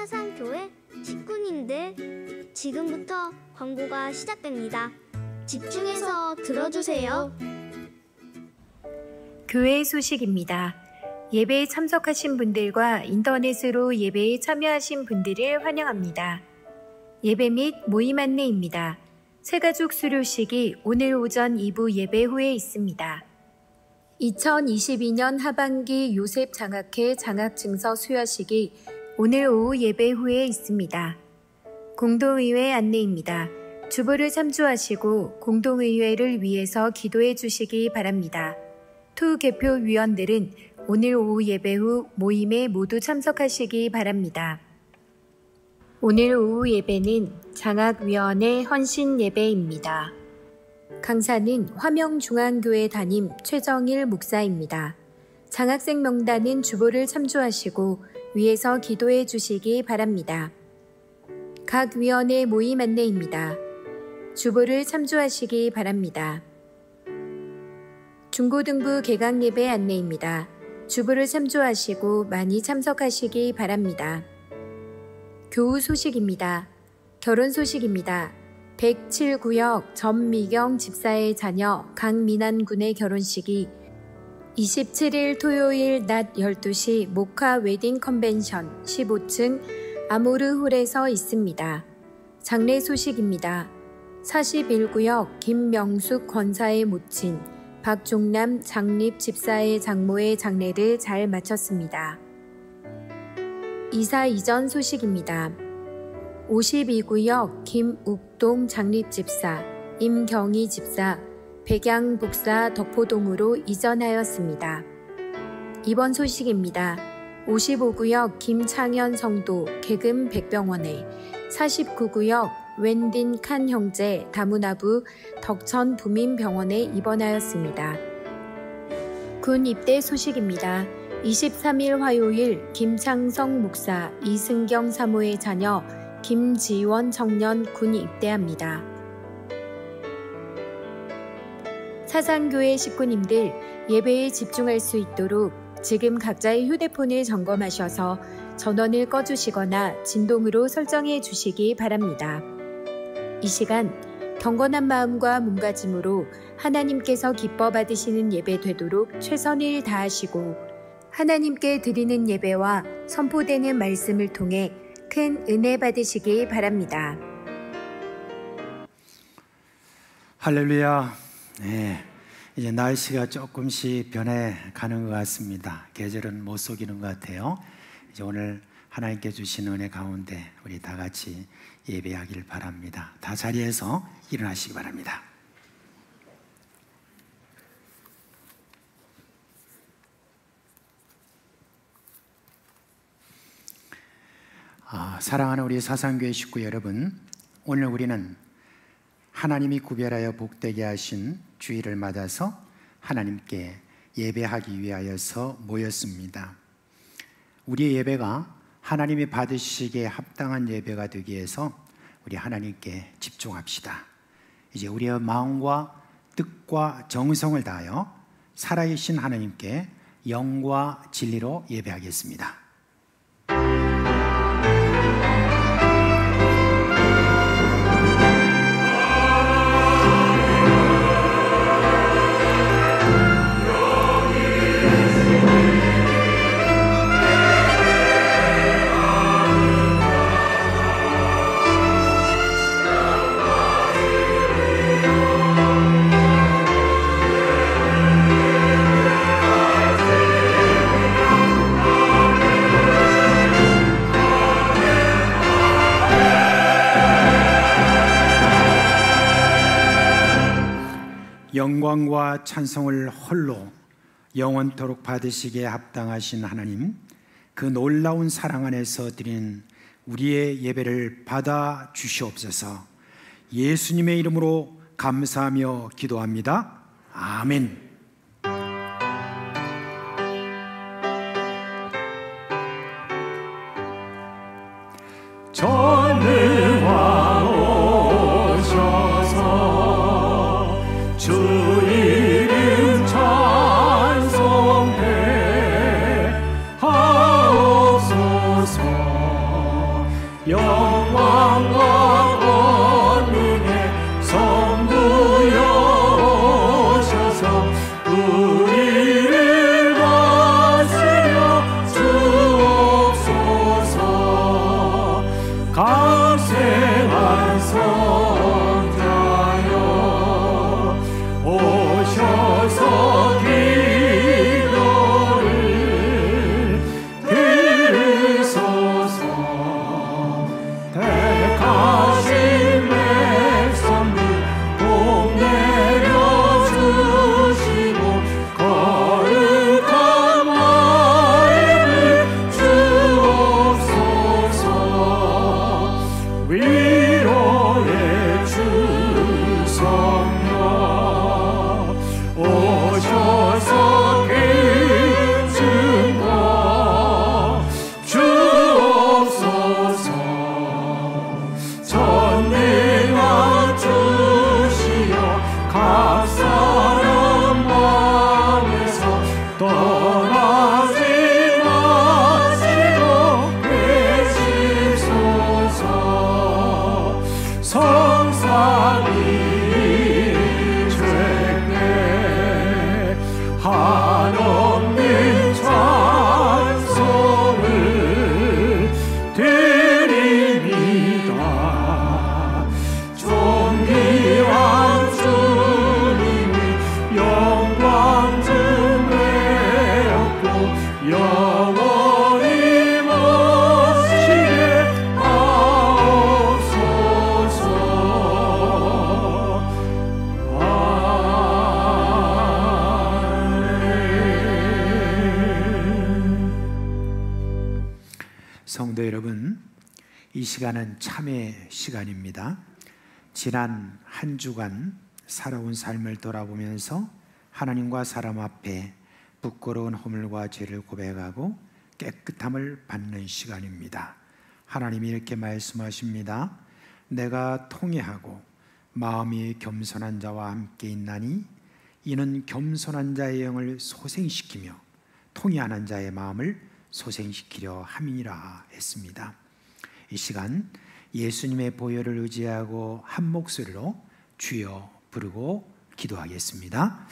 사상교회 식구님들, 지금부터 광고가 시작됩니다. 집중해서 들어주세요. 교회 소식입니다. 예배에 참석하신 분들과 인터넷으로 예배에 참여하신 분들을 환영합니다. 예배 및 모임 안내입니다. 새가족 수료식이 오늘 오전 2부 예배 후에 있습니다. 2022년 하반기 요셉 장학회 장학증서 수여식이 오늘 오후 예배 후에 있습니다. 공동의회 안내입니다. 주보를 참조하시고 공동의회를 위해서 기도해 주시기 바랍니다. 투 개표위원들은 오늘 오후 예배 후 모임에 모두 참석하시기 바랍니다. 오늘 오후 예배는 장학위원회 헌신 예배입니다. 강사는 화명중앙교회 담임 최정일 목사입니다. 장학생 명단은 주보를 참조하시고 위에서 기도해 주시기 바랍니다. 각 위원회 모임 안내입니다. 주보를 참조하시기 바랍니다. 중고등부 개강 예배 안내입니다. 주보를 참조하시고 많이 참석하시기 바랍니다. 교우 소식입니다. 결혼 소식입니다. 107구역 전미경 집사의 자녀 강민환 군의 결혼식이 27일 토요일 낮 12시 모카 웨딩 컨벤션 15층 아모르홀에서 있습니다. 장례 소식입니다. 41구역 김명숙 권사의 모친 박종남 장립 집사의 장모의 장례를 잘 마쳤습니다. 이사 이전 소식입니다. 52구역 김욱동 장립 집사, 임경희 집사, 백양 복사 덕포동으로 이전하였습니다. 입원 소식입니다. 55구역 김창현 성도 개금 백병원에 49구역 웬딘 칸 형제 다문화부 덕천 부민병원에 입원하였습니다. 군 입대 소식입니다. 23일 화요일 김창성 목사 이승경 사모의 자녀 김지원 청년 군 입대합니다. 사상교회 식구님들, 예배에 집중할 수 있도록 지금 각자의 휴대폰을 점검하셔서 전원을 꺼주시거나 진동으로 설정해 주시기 바랍니다. 이 시간 경건한 마음과 몸가짐으로 하나님께서 기뻐 받으시는 예배 되도록 최선을 다하시고 하나님께 드리는 예배와 선포되는 말씀을 통해 큰 은혜 받으시기 바랍니다. 할렐루야. 네, 이제 날씨가 조금씩 변해가는 것 같습니다. 계절은 못 속이는 것 같아요. 이제 오늘 하나님께 주신 은혜 가운데 우리 다 같이 예배하길 바랍니다. 다 자리에서 일어나시기 바랍니다. 사랑하는 우리 사상교회 식구 여러분, 오늘 우리는 하나님이 구별하여 복되게 하신 주일을 맞아서 하나님께 예배하기 위하여서 모였습니다. 우리의 예배가 하나님이 받으시기에 합당한 예배가 되기 위해서 우리 하나님께 집중합시다. 이제 우리의 마음과 뜻과 정성을 다하여 살아계신 하나님께 영과 진리로 예배하겠습니다. 영광과 찬송을 홀로 영원토록 받으시기에 합당하신 하나님, 그 놀라운 사랑 안에서 드리는 우리의 예배를 받아 주시옵소서. 예수님의 이름으로 감사하며 기도합니다. 아멘. 전능왕 오셔서 주 이름 찬송해 하옵소서. 성도 여러분, 이 시간은 참회 시간입니다. 지난 한 주간 살아온 삶을 돌아보면서 하나님과 사람 앞에 부끄러운 허물과 죄를 고백하고 깨끗함을 받는 시간입니다. 하나님이 이렇게 말씀하십니다. 내가 통회하고 마음이 겸손한 자와 함께 있나니 이는 겸손한 자의 영을 소생시키며 통회하는 자의 마음을 소생시키려 함이니라 했습니다. 이 시간 예수님의 보혈을 의지하고 한 목소리로 주여 부르고 기도하겠습니다.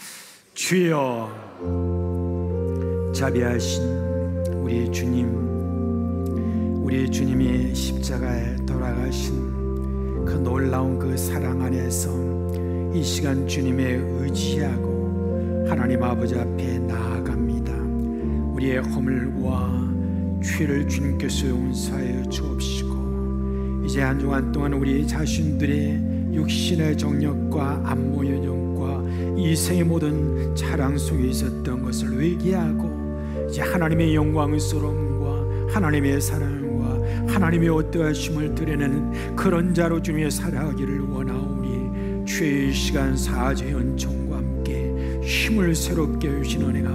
주여, 자비하신 우리 주님, 우리 주님이 십자가에 돌아가신 그 놀라운 그 사랑 안에서 이 시간 주님에 의지하고 하나님 아버지 앞에 나아갑니다. 우리의 허물과 죄를 주님께서 용서하여 주옵시고, 이제 한 주간 동안 우리 자신들의 육신의 정력과 안모 연영과 이생의 모든 자랑 속에 있었던 것을 회개하고 이제 하나님의 영광스러움과 하나님의 사랑과 하나님의 어떠하심을 드러내는 그런 자로 주님의 살아가기를 원하오니, 죄의 시간 사죄의 은총과 함께 힘을 새롭게 주신 은혜가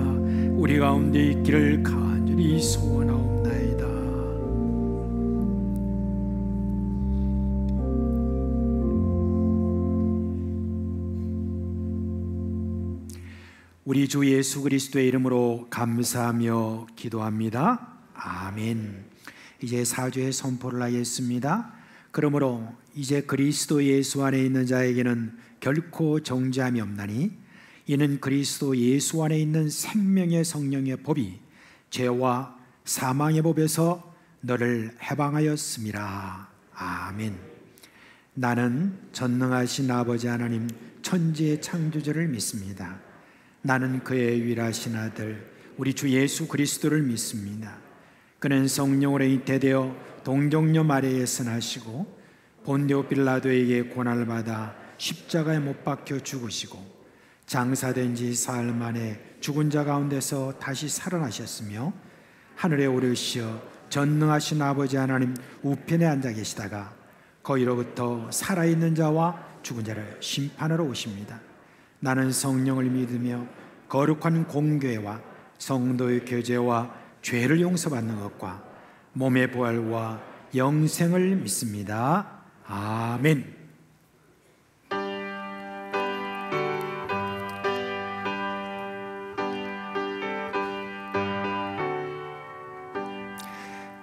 우리 가운데 있기를 간절히 소원하옵나이다. 우리 주 예수 그리스도의 이름으로 감사하며 기도합니다. 아멘. 이제 사죄의 선포를 하겠습니다. 그러므로 이제 그리스도 예수 안에 있는 자에게는 결코 정죄함이 없나니 이는 그리스도 예수 안에 있는 생명의 성령의 법이 죄와 사망의 법에서 너를 해방하였음이라. 아멘. 나는 전능하신 아버지 하나님 천지의 창조주를 믿습니다. 나는 그의 유일하신 아들 우리 주 예수 그리스도를 믿습니다. 그는 성령으로 잉태되어 동정녀 마리아에서 나시고 본디오 빌라도에게 고난을 받아 십자가에 못 박혀 죽으시고 장사된 지 사흘 만에 죽은 자 가운데서 다시 살아나셨으며 하늘에 오르시어 전능하신 아버지 하나님 우편에 앉아 계시다가 거기로부터 살아있는 자와 죽은 자를 심판하러 오십니다. 나는 성령을 믿으며 거룩한 공교회와 성도의 교제와 죄를 용서받는 것과 몸의 부활과 영생을 믿습니다. 아멘.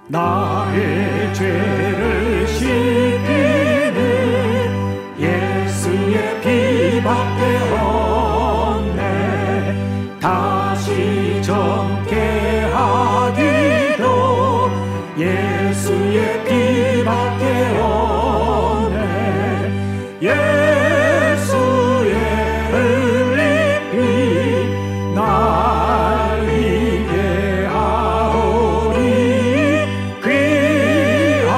나의 죄를 씻기는 예수의 피밖에 없네. 다시 젊게 하기도 예수의 피밖에 없네. 예수의 흘린 피 날 이게 하오니 귀한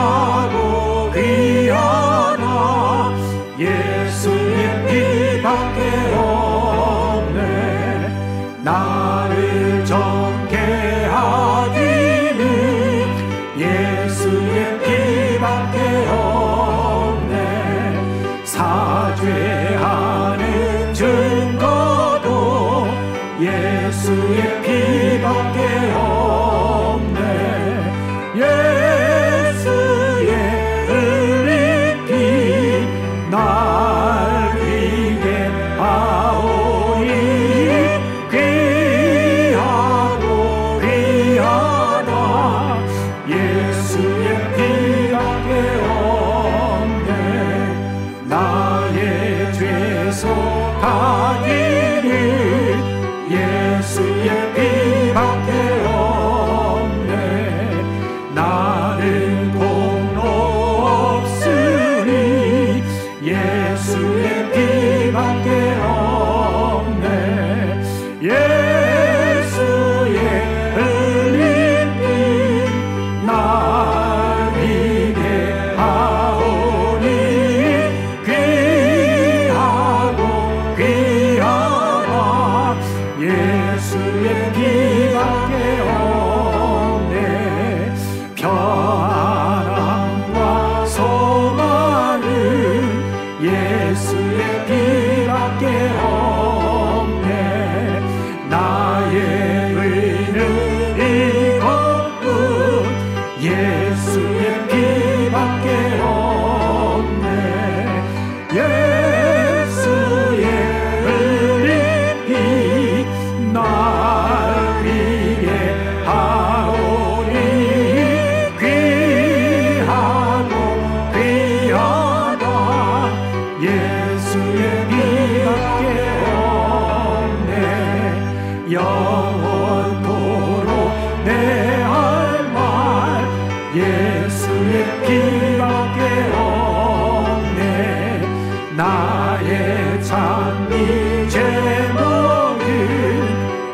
나의 찬미 제목은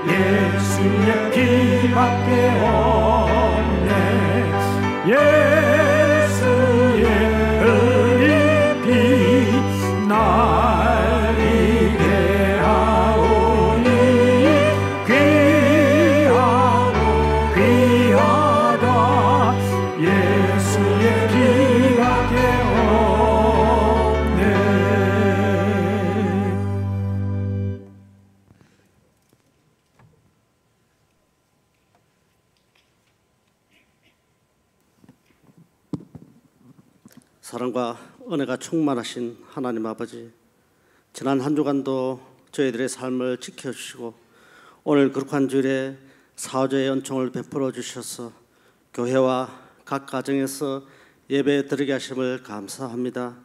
예수의 피밖에 없네. 예수의 흘린 피 날 이게 하오니 귀하고 귀하다. 예수의 피밖에 없네. 사랑과 은혜가 충만하신 하나님 아버지, 지난 한 주간도 저희들의 삶을 지켜주시고 오늘 거룩한 주일에 사죄의 은총을 베풀어 주셔서 교회와 각 가정에서 예배 드리게 하심을 감사합니다.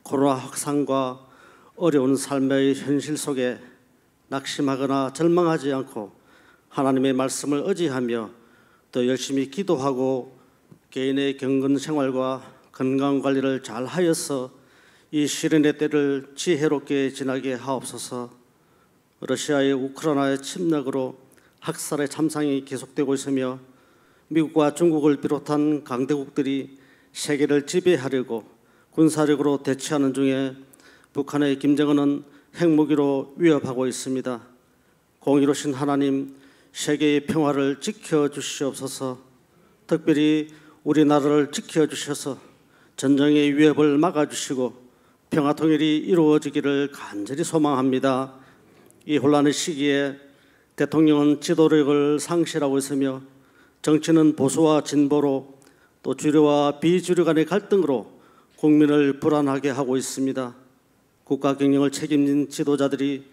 코로나 확산과 어려운 삶의 현실 속에 낙심하거나 절망하지 않고 하나님의 말씀을 의지하며 더 열심히 기도하고 개인의 경건 생활과 건강관리를 잘 하여서 이 시련의 때를 지혜롭게 지나게 하옵소서. 러시아의 우크라이나의 침략으로 학살의 참상이 계속되고 있으며 미국과 중국을 비롯한 강대국들이 세계를 지배하려고 군사력으로 대치하는 중에 북한의 김정은은 핵무기로 위협하고 있습니다. 공의로우신 하나님, 세계의 평화를 지켜주시옵소서. 특별히 우리나라를 지켜주셔서 전쟁의 위협을 막아주시고 평화 통일이 이루어지기를 간절히 소망합니다. 이 혼란의 시기에 대통령은 지도력을 상실하고 있으며 정치는 보수와 진보로 또 주류와 비주류 간의 갈등으로 국민을 불안하게 하고 있습니다. 국가 경영을 책임진 지도자들이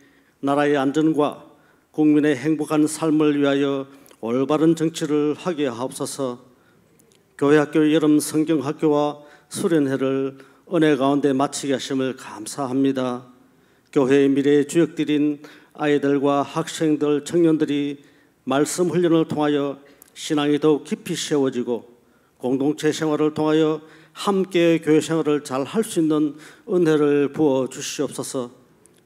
나라의 안전과 국민의 행복한 삶을 위하여 올바른 정치를 하게 하옵소서. 교회학교 여름 성경학교와 수련회를 은혜 가운데 마치게 하심을 감사합니다. 교회의 미래의 주역들인 아이들과 학생들, 청년들이 말씀 훈련을 통하여 신앙이 더욱 깊이 세워지고 공동체 생활을 통하여 함께 교회 생활을 잘 할 수 있는 은혜를 부어 주시옵소서.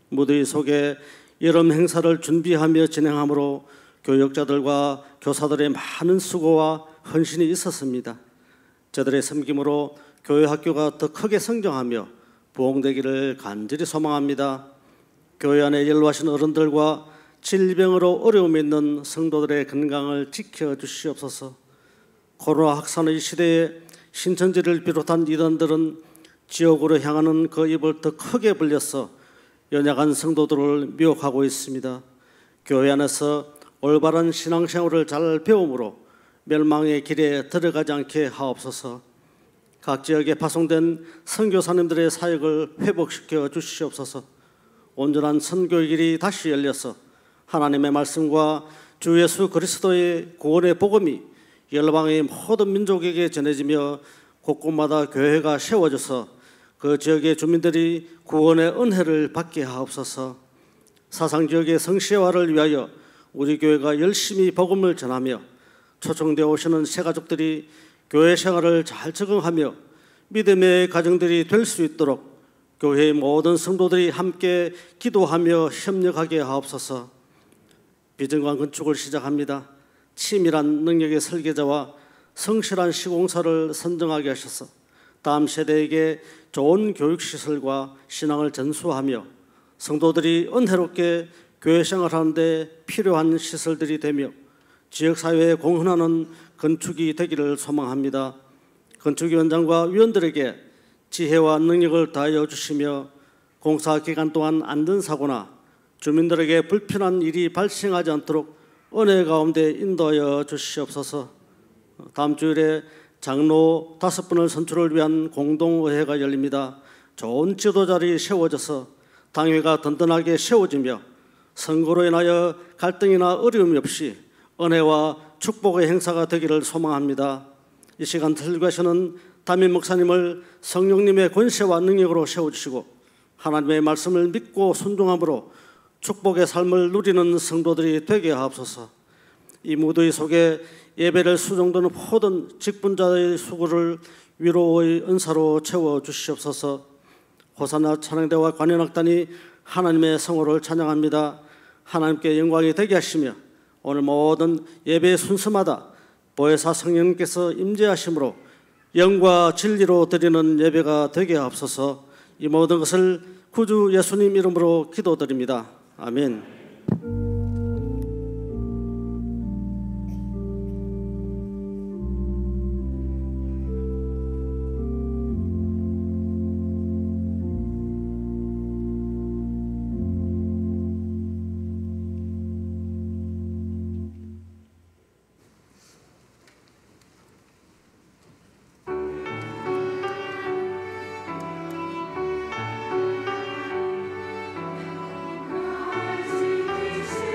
무더위 속에 여름 행사를 준비하며 진행함으로 교역자들과 교사들의 많은 수고와 헌신이 있었습니다. 저들의 섬김으로 교회 학교가 더 크게 성장하며 부흥되기를 간절히 소망합니다. 교회 안에 연로하신 어른들과 질병으로 어려움이 있는 성도들의 건강을 지켜주시옵소서. 코로나 확산의 시대에 신천지를 비롯한 이단들은 지옥으로 향하는 그 입을 더 크게 벌려서 연약한 성도들을 미혹하고 있습니다. 교회 안에서 올바른 신앙생활을 잘 배움으로 멸망의 길에 들어가지 않게 하옵소서. 각 지역에 파송된 선교사님들의 사역을 회복시켜 주시옵소서. 온전한 선교의 길이 다시 열려서 하나님의 말씀과 주 예수 그리스도의 구원의 복음이 열방의 모든 민족에게 전해지며 곳곳마다 교회가 세워져서 그 지역의 주민들이 구원의 은혜를 받게 하옵소서. 사상지역의 성시화를 위하여 우리 교회가 열심히 복음을 전하며 초청되어 오시는 새가족들이 교회 생활을 잘 적응하며 믿음의 가정들이 될 수 있도록 교회의 모든 성도들이 함께 기도하며 협력하게 하옵소서. 비전관 건축을 시작합니다. 치밀한 능력의 설계자와 성실한 시공사를 선정하게 하셔서 다음 세대에게 좋은 교육시설과 신앙을 전수하며 성도들이 은혜롭게 교회 생활하는 데 필요한 시설들이 되며 지역사회에 공헌하는 건축이 되기를 소망합니다. 건축위원장과 위원들에게 지혜와 능력을 다하여 주시며 공사 기간 동안 안전사고나 주민들에게 불편한 일이 발생하지 않도록 은혜 가운데 인도하여 주시옵소서. 다음 주일에 장로 5분을 선출을 위한 공동의회가 열립니다. 좋은 지도자들이 세워져서 당회가 든든하게 세워지며 선거로 인하여 갈등이나 어려움이 없이 은혜와 축복의 행사가 되기를 소망합니다. 이 시간 설교하시는 담임 목사님을 성령님의 권세와 능력으로 세워주시고 하나님의 말씀을 믿고 순종함으로 축복의 삶을 누리는 성도들이 되게 하옵소서. 이 무더위 속에 예배를 수종드는 모든 직분자의 수고를 위로의 은사로 채워주시옵소서. 호산나 찬양대와 관현악단이 하나님의 성호를 찬양합니다. 하나님께 영광이 되게 하시며 오늘 모든 예배의 순서마다 보혜사 성령님께서 임재하심으로 영과 진리로 드리는 예배가 되게 하옵소서. 이 모든 것을 구주 예수님 이름으로 기도드립니다. 아멘. 시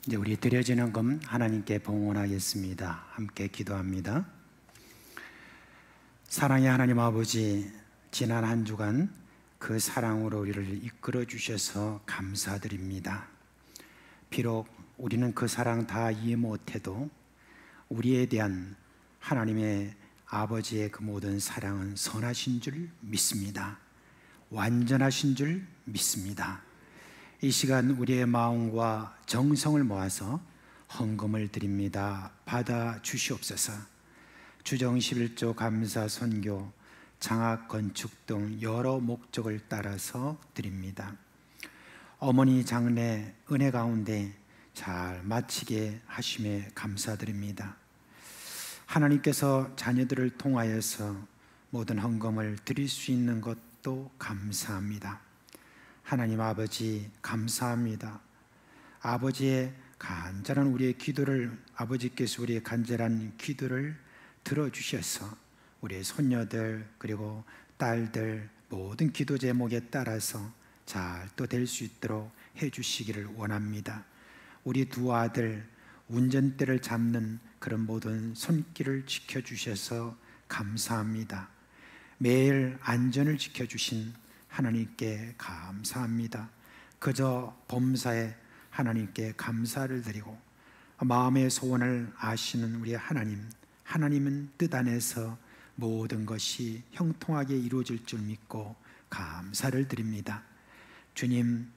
이제 우리 드려지는 금 하나님께 봉헌하겠습니다. 함께 기도합니다. 사랑의 하나님 아버지, 지난 한 주간 그 사랑으로 우리를 이끌어 주셔서 감사드립니다. 비록 우리는 그 사랑 다 이해 못해도 우리에 대한 하나님의 아버지의 그 모든 사랑은 선하신 줄 믿습니다. 완전하신 줄 믿습니다. 이 시간 우리의 마음과 정성을 모아서 헌금을 드립니다. 받아 주시옵소서. 주정 11조 감사 선교, 장학 건축 등 여러 목적을 따라서 드립니다. 어머니 장례 은혜 가운데 잘 마치게 하심에 감사드립니다. 하나님께서 자녀들을 통하여서 모든 헌금을 드릴 수 있는 것도 감사합니다. 하나님 아버지 감사합니다. 아버지의 간절한 우리의 기도를, 아버지께서 우리의 간절한 기도를 들어주셔서 우리의 손녀들 그리고 딸들 모든 기도 제목에 따라서 잘 또 될 수 있도록 해주시기를 원합니다. 우리 두 아들 운전대를 잡는 그런 모든 손길을 지켜주셔서 감사합니다. 매일 안전을 지켜주신 하나님께 감사합니다. 그저 범사에 하나님께 감사를 드리고 마음의 소원을 아시는 우리 하나님은 뜻 안에서 모든 것이 형통하게 이루어질 줄 믿고 감사를 드립니다. 주님,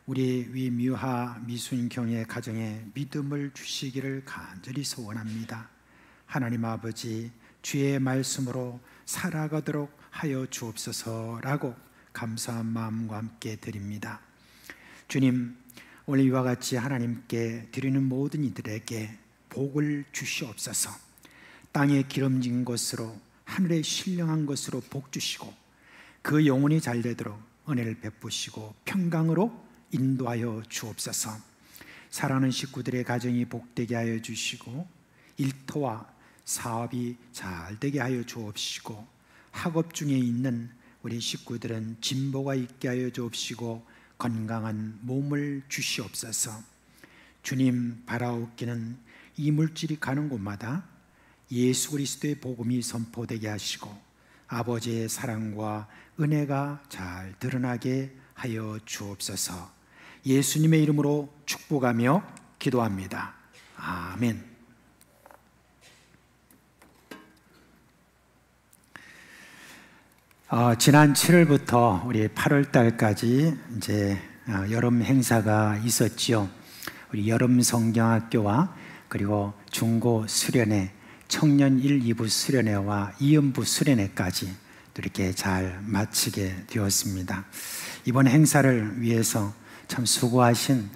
우리 위미화 미순경의 가정에 믿음을 주시기를 간절히 소원합니다. 하나님 아버지, 주의 말씀으로 살아가도록 하여 주옵소서라고 감사한 마음과 함께 드립니다. 주님, 오늘 이와 같이 하나님께 드리는 모든 이들에게 복을 주시옵소서. 땅에 기름진 것으로, 하늘에 신령한 것으로 복 주시고 그 영혼이 잘 되도록 은혜를 베푸시고 평강으로 인도하여 주옵소서. 사랑하는 식구들의 가정이 복되게 하여 주시고 일터와 사업이 잘 되게 하여 주옵시고 학업 중에 있는 우리 식구들은 진보가 있게 하여 주옵시고 건강한 몸을 주시옵소서. 주님, 바라옵기는 이 물질이 가는 곳마다 예수 그리스도의 복음이 선포되게 하시고 아버지의 사랑과 은혜가 잘 드러나게 하여 주옵소서. 예수님의 이름으로 축복하며 기도합니다. 아멘. 지난 7월부터 우리 8월 달까지 이제 여름 행사가 있었지요. 우리 여름 성경학교와 그리고 중고 수련회, 청년 1, 2부 수련회와 이음부 수련회까지 또 이렇게 잘 마치게 되었습니다. 이번 행사를 위해서 참 수고하신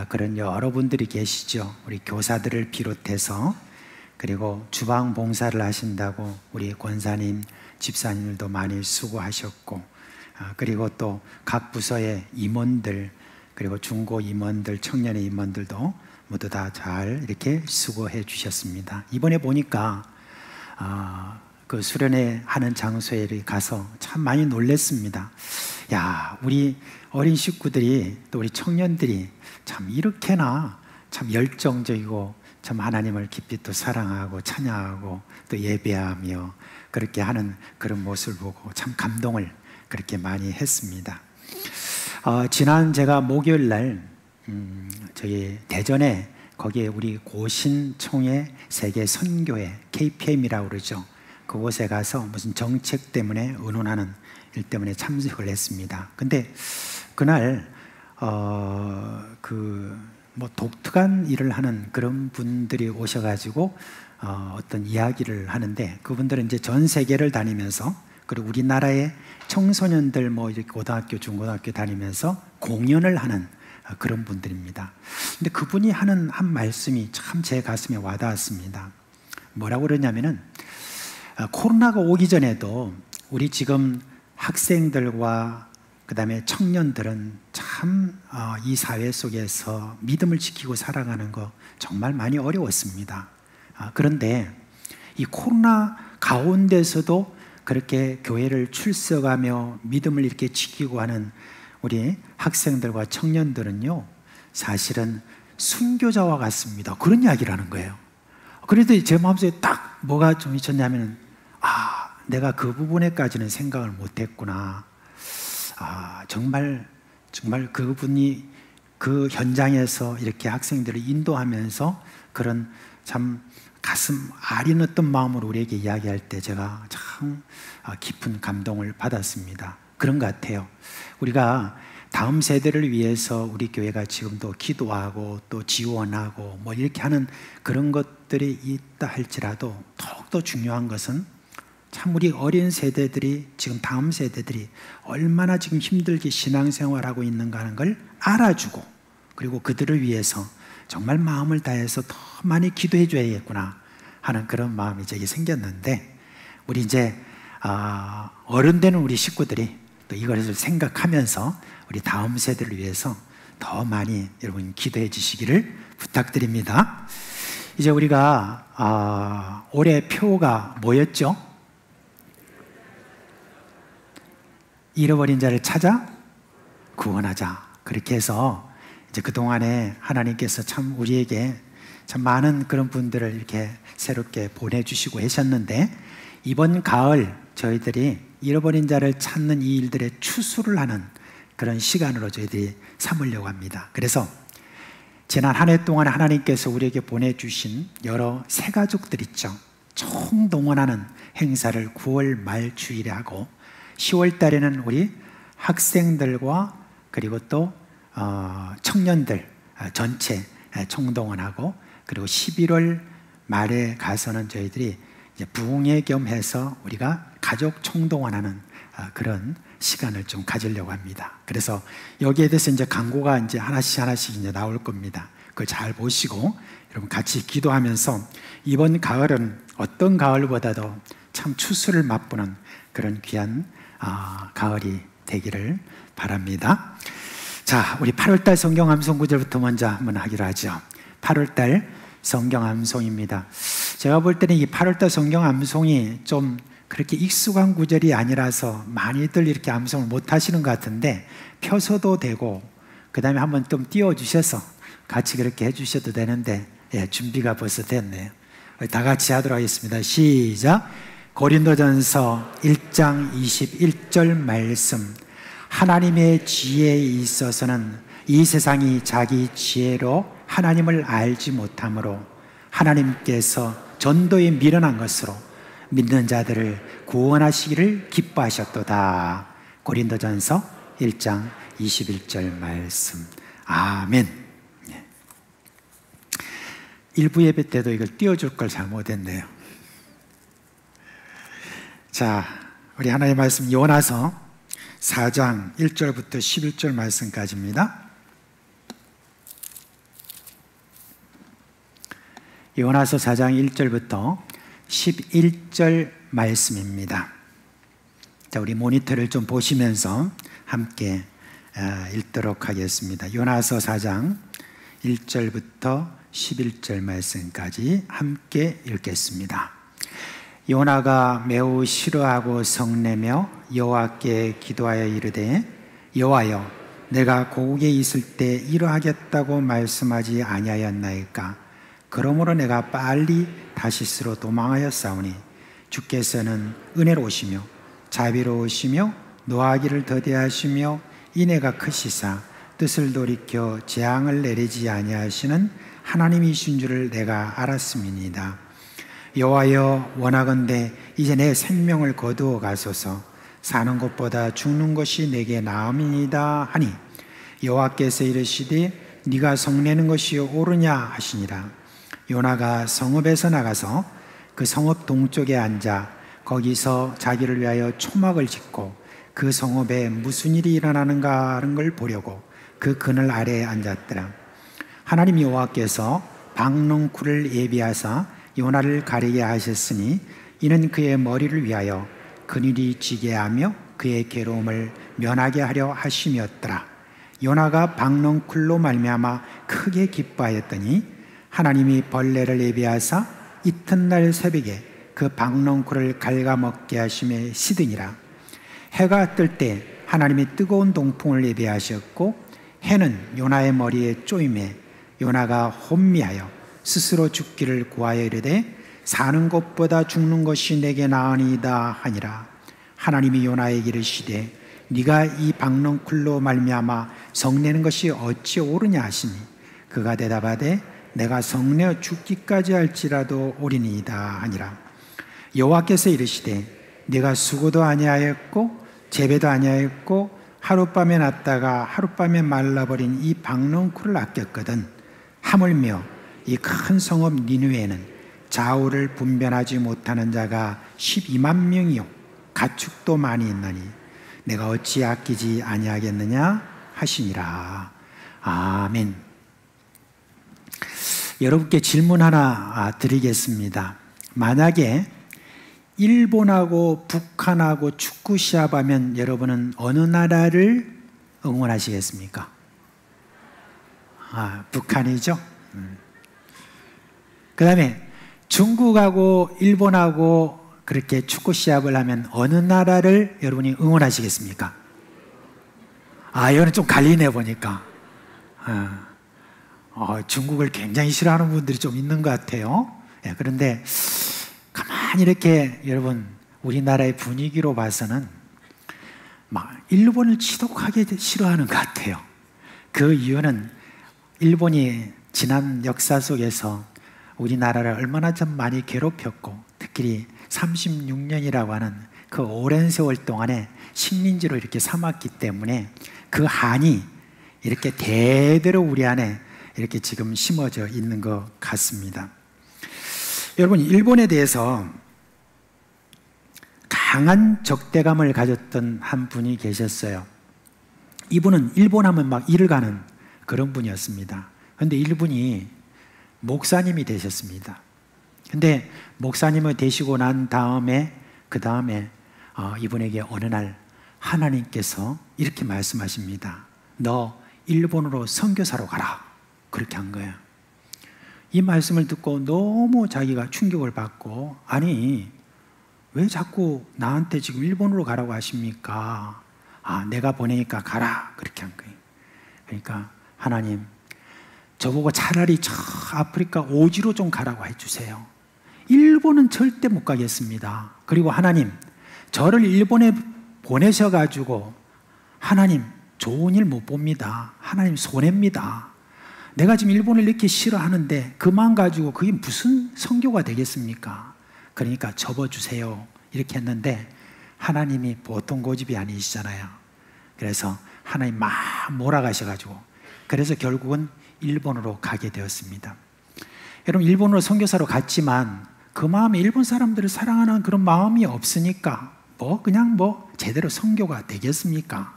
그런 여러분들이 계시죠. 우리 교사들을 비롯해서, 그리고 주방 봉사를 하신다고 우리 권사님, 집사님들도 많이 수고하셨고, 그리고 또 각 부서의 임원들, 그리고 중고 임원들, 청년의 임원들도 모두 다 잘 이렇게 수고해 주셨습니다. 이번에 보니까 그 수련회 하는 장소에 가서 참 많이 놀랐습니다. 야, 우리 어린 식구들이 또 우리 청년들이 참 이렇게나 참 열정적이고 참 하나님을 깊이 또 사랑하고 찬양하고 또 예배하며 그렇게 하는 그런 모습을 보고 참 감동을 그렇게 많이 했습니다. 지난 제가 목요일 날 저기 대전에 거기에 우리 고신총회 세계 선교회 KPM이라고 그러죠. 그곳에 가서 무슨 정책 때문에 의논하는 일 때문에 참석을 했습니다. 근데 그날 뭐 독특한 일을 하는 그런 분들이 오셔가지고 어떤 이야기를 하는데, 그분들은 이제 전 세계를 다니면서 그리고 우리나라의 청소년들 뭐 이렇게 고등학교, 중고등학교 다니면서 공연을 하는 그런 분들입니다. 근데 그분이 하는 한 말씀이 참 제 가슴에 와닿았습니다. 뭐라고 그러냐면은 코로나가 오기 전에도 우리 지금 학생들과 그다음에 청년들은 참 이 사회 속에서 믿음을 지키고 살아가는 거 정말 많이 어려웠습니다. 그런데 이 코로나 가운데서도 그렇게 교회를 출석하며 믿음을 이렇게 지키고 하는 우리 학생들과 청년들은요, 사실은 순교자와 같습니다. 그런 이야기를 하는 거예요. 그래도 제 마음속에 딱 뭐가 좀 있었냐면, 내가 그 부분에까지는 생각을 못했구나. 정말 그분이 그 현장에서 이렇게 학생들을 인도하면서 그런 참 가슴 아리넣던 마음으로 우리에게 이야기할 때 제가 참 깊은 감동을 받았습니다. 그런 것 같아요. 우리가 다음 세대를 위해서 우리 교회가 지금도 기도하고 또 지원하고 뭐 이렇게 하는 그런 것들이 있다 할지라도 더욱더 중요한 것은 참 우리 어린 세대들이, 지금 다음 세대들이 얼마나 지금 힘들게 신앙생활하고 있는가 하는 걸 알아주고, 그리고 그들을 위해서 정말 마음을 다해서 더 많이 기도해 줘야겠구나 하는 그런 마음이 제게 생겼는데, 우리 이제 어른 되는 우리 식구들이 또 이것을 생각하면서 우리 다음 세대를 위해서 더 많이 여러분 기도해 주시기를 부탁드립니다. 이제 우리가 올해 표가 뭐였죠? 잃어버린 자를 찾아 구원하자. 그렇게 해서 이제 그동안에 하나님께서 참 우리에게 참 많은 그런 분들을 이렇게 새롭게 보내주시고 하셨는데, 이번 가을 저희들이 잃어버린 자를 찾는 이 일들의 추수를 하는 그런 시간으로 저희들이 삼으려고 합니다. 그래서 지난 한 해 동안 하나님께서 우리에게 보내주신 여러 새가족들 있죠. 총동원하는 행사를 9월 말 주일에 하고, 10월 달에는 우리 학생들과 그리고 또 청년들 전체 총동원하고, 그리고 11월 말에 가서는 저희들이 이제 부흥회 겸해서 우리가 가족 총동원하는 그런 시간을 좀 가지려고 합니다. 그래서 여기에 대해서 이제 광고가 이제 하나씩 이제 나올 겁니다. 그걸 잘 보시고 여러분 같이 기도하면서 이번 가을은 어떤 가을보다도 참 추수를 맛보는 그런 귀한 가을이 되기를 바랍니다. 자, 우리 8월달 성경 암송 구절부터 먼저 한번 하기로 하죠. 8월달 성경 암송입니다. 제가 볼 때는 이 8월달 성경 암송이 좀 그렇게 익숙한 구절이 아니라서 많이들 이렇게 암송을 못 하시는 것 같은데, 펴서도 되고 그 다음에 한번 좀 띄워주셔서 같이 그렇게 해주셔도 되는데, 준비가 벌써 됐네요. 다 같이 하도록 하겠습니다. 시작. 고린도전서 1장 21절 말씀. 하나님의 지혜에 있어서는 이 세상이 자기 지혜로 하나님을 알지 못하므로 하나님께서 전도에 미련한 것으로 믿는 자들을 구원하시기를 기뻐하셨도다. 고린도전서 1장 21절 말씀. 아멘. 1부 예배 때도 이걸 띄워줄 걸 잘못했네요. 자, 우리 하나님의 말씀 요나서 4장 1절부터 11절 말씀까지입니다. 요나서 4장 1절부터 11절 말씀입니다. 자, 우리 모니터를 좀 보시면서 함께 읽도록 하겠습니다. 요나서 4장 1절부터 11절 말씀까지 함께 읽겠습니다. 요나가 매우 싫어하고 성내며 여호와께 기도하여 이르되, 여호와여, 내가 고국에 있을 때 이러하겠다고 말씀하지 아니하였나이까? 그러므로 내가 빨리 다시스로 도망하였사오니 주께서는 은혜로우시며 자비로우시며 노하기를 더디하시며 인애가 크시사 뜻을 돌이켜 재앙을 내리지 아니하시는 하나님이신 줄을 내가 알았음이니이다. 여호와여, 원하건대 이제 내 생명을 거두어 가소서. 사는 것보다 죽는 것이 내게 나음이니이다 하니, 여호와께서 이르시되 네가 성내는 것이 옳으냐 하시니라. 요나가 성읍에서 나가서 그 성읍 동쪽에 앉아 거기서 자기를 위하여 초막을 짓고 그 성읍에 무슨 일이 일어나는가 하는 걸 보려고 그 그늘 아래에 앉았더라. 하나님 여호와께서 박넝쿨을 예비하사 요나를 가리게 하셨으니 이는 그의 머리를 위하여 그늘이 지게 하며 그의 괴로움을 면하게 하려 하심이었더라. 요나가 박넝쿨로 말미암아 크게 기뻐하였더니 하나님이 벌레를 예비하사 이튿날 새벽에 그 박넝쿨을 갉아먹게 하심에 시드니라. 해가 뜰 때 하나님이 뜨거운 동풍을 예비하셨고 해는 요나의 머리에 쪼임에 요나가 혼미하여 스스로 죽기를 구하여 이르되 사는 것보다 죽는 것이 내게 나으니이다 하니라. 하나님이 요나에게 이르시되 네가 이 박넝쿨로 말미암아 성내는 것이 어찌 옳으냐 하시니 그가 대답하되 내가 성내어 죽기까지 할지라도 옳으니이다 하니라. 여호와께서 이르시되 네가 수고도 아니하였고 재배도 아니하였고 하룻밤에 났다가 하룻밤에 말라버린 이 박넝쿨을 아꼈거든. 하물며 이 큰 성읍 니느웨는 좌우를 분별하지 못하는 자가 12만 명이요 가축도 많이 있나니 내가 어찌 아끼지 아니하겠느냐 하시니라. 아멘. 여러분께 질문 하나 드리겠습니다. 만약에 일본하고 북한하고 축구 시합하면 여러분은 어느 나라를 응원하시겠습니까? 북한이죠. 그 다음에 중국하고 일본하고 그렇게 축구 시합을 하면 어느 나라를 여러분이 응원하시겠습니까? 이거는 좀 갈리네 보니까. 중국을 굉장히 싫어하는 분들이 좀 있는 것 같아요. 그런데 가만히 이렇게 여러분 우리나라의 분위기로 봐서는 막 일본을 지독하게 싫어하는 것 같아요. 그 이유는 일본이 지난 역사 속에서 우리나라를 얼마나 좀 많이 괴롭혔고 특히 36년이라고 하는 그 오랜 세월 동안에 식민지로 이렇게 삼았기 때문에 그 한이 이렇게 대대로 우리 안에 이렇게 지금 심어져 있는 것 같습니다. 여러분, 일본에 대해서 강한 적대감을 가졌던 한 분이 계셨어요. 이분은 일본 하면 막 이를 가는 그런 분이었습니다. 그런데 이분이 목사님이 되셨습니다. 근데 목사님을 되시고 난 다음에 이분에게 어느 날 하나님께서 이렇게 말씀하십니다. 너 일본으로 선교사로 가라. 그렇게 한 거예요. 이 말씀을 듣고 너무 자기가 충격을 받고 아니 왜 자꾸 나한테 지금 일본으로 가라고 하십니까? 내가 보내니까 가라. 그렇게 한 거예요. 그러니까 하나님 저보고 차라리 저 아프리카 오지로 좀 가라고 해주세요. 일본은 절대 못 가겠습니다. 그리고 하나님 저를 일본에 보내셔가지고 하나님 좋은 일 못 봅니다. 하나님 손해입니다. 내가 지금 일본을 이렇게 싫어하는데 그만 가지고 그게 무슨 선교가 되겠습니까? 그러니까 접어주세요. 이렇게 했는데 하나님이 보통 고집이 아니시잖아요. 그래서 하나님 막 몰아가셔가지고 그래서 결국은 일본으로 가게 되었습니다. 여러분 일본으로 선교사로 갔지만 그 마음에 일본 사람들을 사랑하는 그런 마음이 없으니까 그냥 제대로 선교가 되겠습니까?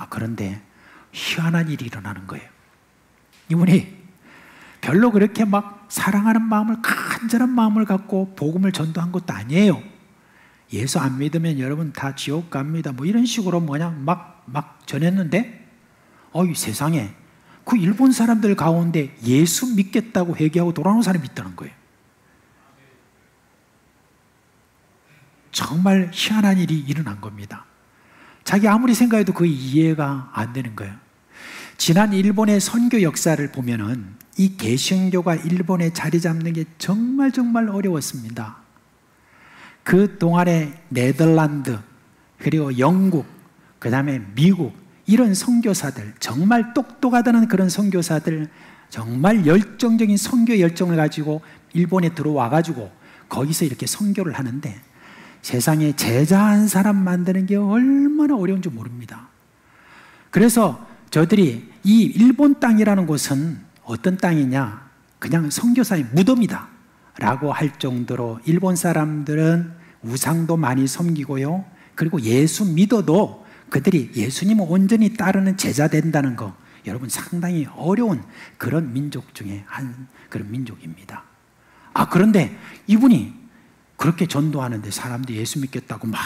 그런데 희한한 일이 일어나는 거예요. 이분이 별로 그렇게 막 사랑하는 마음을 간절한 마음을 갖고 복음을 전도한 것도 아니에요. 예수 안 믿으면 여러분 다 지옥 갑니다. 이런 식으로 막 전했는데 이 세상에 그 일본 사람들 가운데 예수 믿겠다고 회개하고 돌아오는 사람이 있다는 거예요. 정말 희한한 일이 일어난 겁니다. 자기 아무리 생각해도 그게 이해가 안 되는 거예요. 지난 일본의 선교 역사를 보면은 이 개신교가 일본에 자리 잡는 게 정말 어려웠습니다. 그 동안에 네덜란드 그리고 영국 그 다음에 미국 이런 선교사들 정말 똑똑하다는 그런 선교사들 정말 열정적인 선교 열정을 가지고 일본에 들어와 가지고 거기서 이렇게 선교를 하는데 세상에 제자 한 사람 만드는 게 얼마나 어려운지 모릅니다. 그래서 저들이 이 일본 땅이라는 곳은 어떤 땅이냐? 그냥 선교사의 무덤이다 라고 할 정도로 일본 사람들은 우상도 많이 섬기고요. 그리고 예수 믿어도 그들이 예수님을 온전히 따르는 제자 된다는 거 여러분 상당히 어려운 그런 민족 중에 한 그런 민족입니다. 그런데 이분이 그렇게 전도하는데 사람들이 예수 믿겠다고 막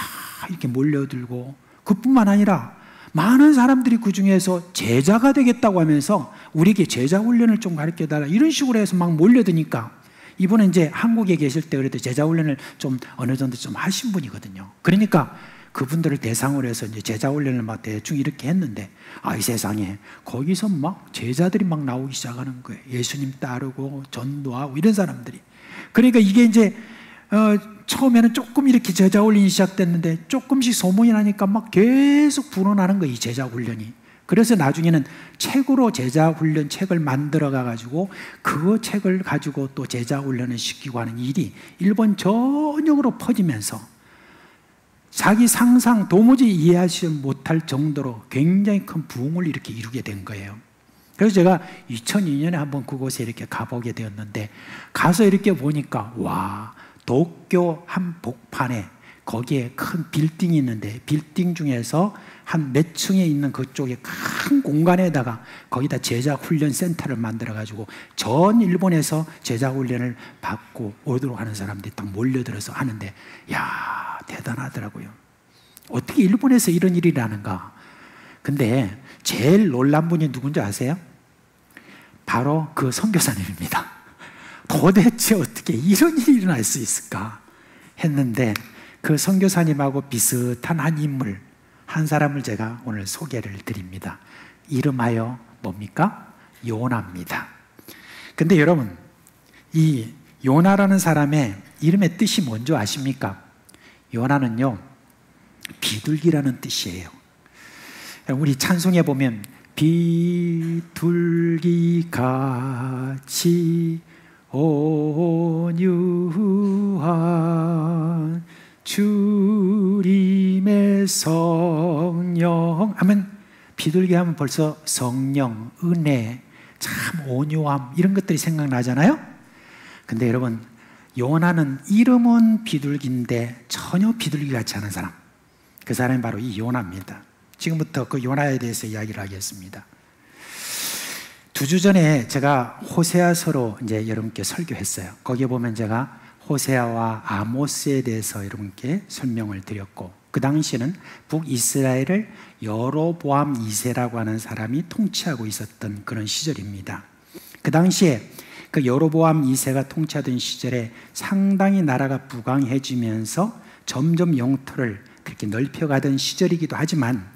이렇게 몰려들고 그뿐만 아니라 많은 사람들이 그 중에서 제자가 되겠다고 하면서 우리에게 제자 훈련을 좀 가르쳐달라 이런 식으로 해서 막 몰려드니까 이분은 이제 한국에 계실 때 그래도 제자 훈련을 좀 어느 정도 좀 하신 분이거든요. 그러니까 그분들을 대상으로 해서 이제 제자 훈련을 막 대충 이렇게 했는데, 이 세상에 거기서 막 제자들이 막 나오기 시작하는 거예요. 예수님 따르고 전도하고 이런 사람들이. 그러니까 이게 이제 처음에는 조금 이렇게 제자 훈련이 시작됐는데 조금씩 소문이 나니까 막 계속 불어나는 거예요, 이 제자 훈련이. 그래서 나중에는 책으로 제자 훈련 책을 만들어 가지고 그 책을 가지고 또 제자 훈련을 시키고 하는 일이 일본 전역으로 퍼지면서 자기 상상 도무지 이해하지 못할 정도로 굉장히 큰 부흥을 이렇게 이루게 된 거예요. 그래서 제가 2002년에 한번 그곳에 이렇게 가보게 되었는데, 가서 이렇게 보니까 와, 도쿄 한 복판에 거기에 큰 빌딩이 있는데, 빌딩 중에서 한 몇 층에 있는 그쪽에 큰 공간에다가 거기다 제자 훈련 센터를 만들어 가지고 전 일본에서 제자 훈련을 받고 오도록 하는 사람들이 딱 몰려들어서 하는데, 야, 대단하더라고요. 어떻게 일본에서 이런 일이 일어나는가? 근데 제일 놀란 분이 누군지 아세요? 바로 그 선교사님입니다. 도대체 어떻게 이런 일이 일어날 수 있을까 했는데, 그 선교사님하고 비슷한 한 인물, 한 사람을 제가 오늘 소개를 드립니다. 이름하여 뭡니까? 요나입니다. 근데 여러분, 이 요나라는 사람의 이름의 뜻이 뭔지 아십니까? 요나는요, 비둘기라는 뜻이에요. 우리 찬송에 보면 비둘기같이 온유한 주님의 성령 하면, 비둘기 하면 벌써 성령, 은혜, 참 온유함 이런 것들이 생각나잖아요. 근데 여러분, 요나는 이름은 비둘기인데 전혀 비둘기 같지 않은 사람, 그 사람이 바로 이 요나입니다. 지금부터 그 요나에 대해서 이야기를 하겠습니다. 2주 전에 제가 호세아서로 이제 여러분께 설교했어요. 거기에 보면 제가 호세아와 아모스에 대해서 여러분께 설명을 드렸고, 그 당시에는 북이스라엘을 여로보암 2세라고 하는 사람이 통치하고 있었던 그런 시절입니다. 그 당시에 그 여로보암 2세가 통치하던 시절에 상당히 나라가 부강해지면서 점점 영토를 그렇게 넓혀가던 시절이기도 하지만,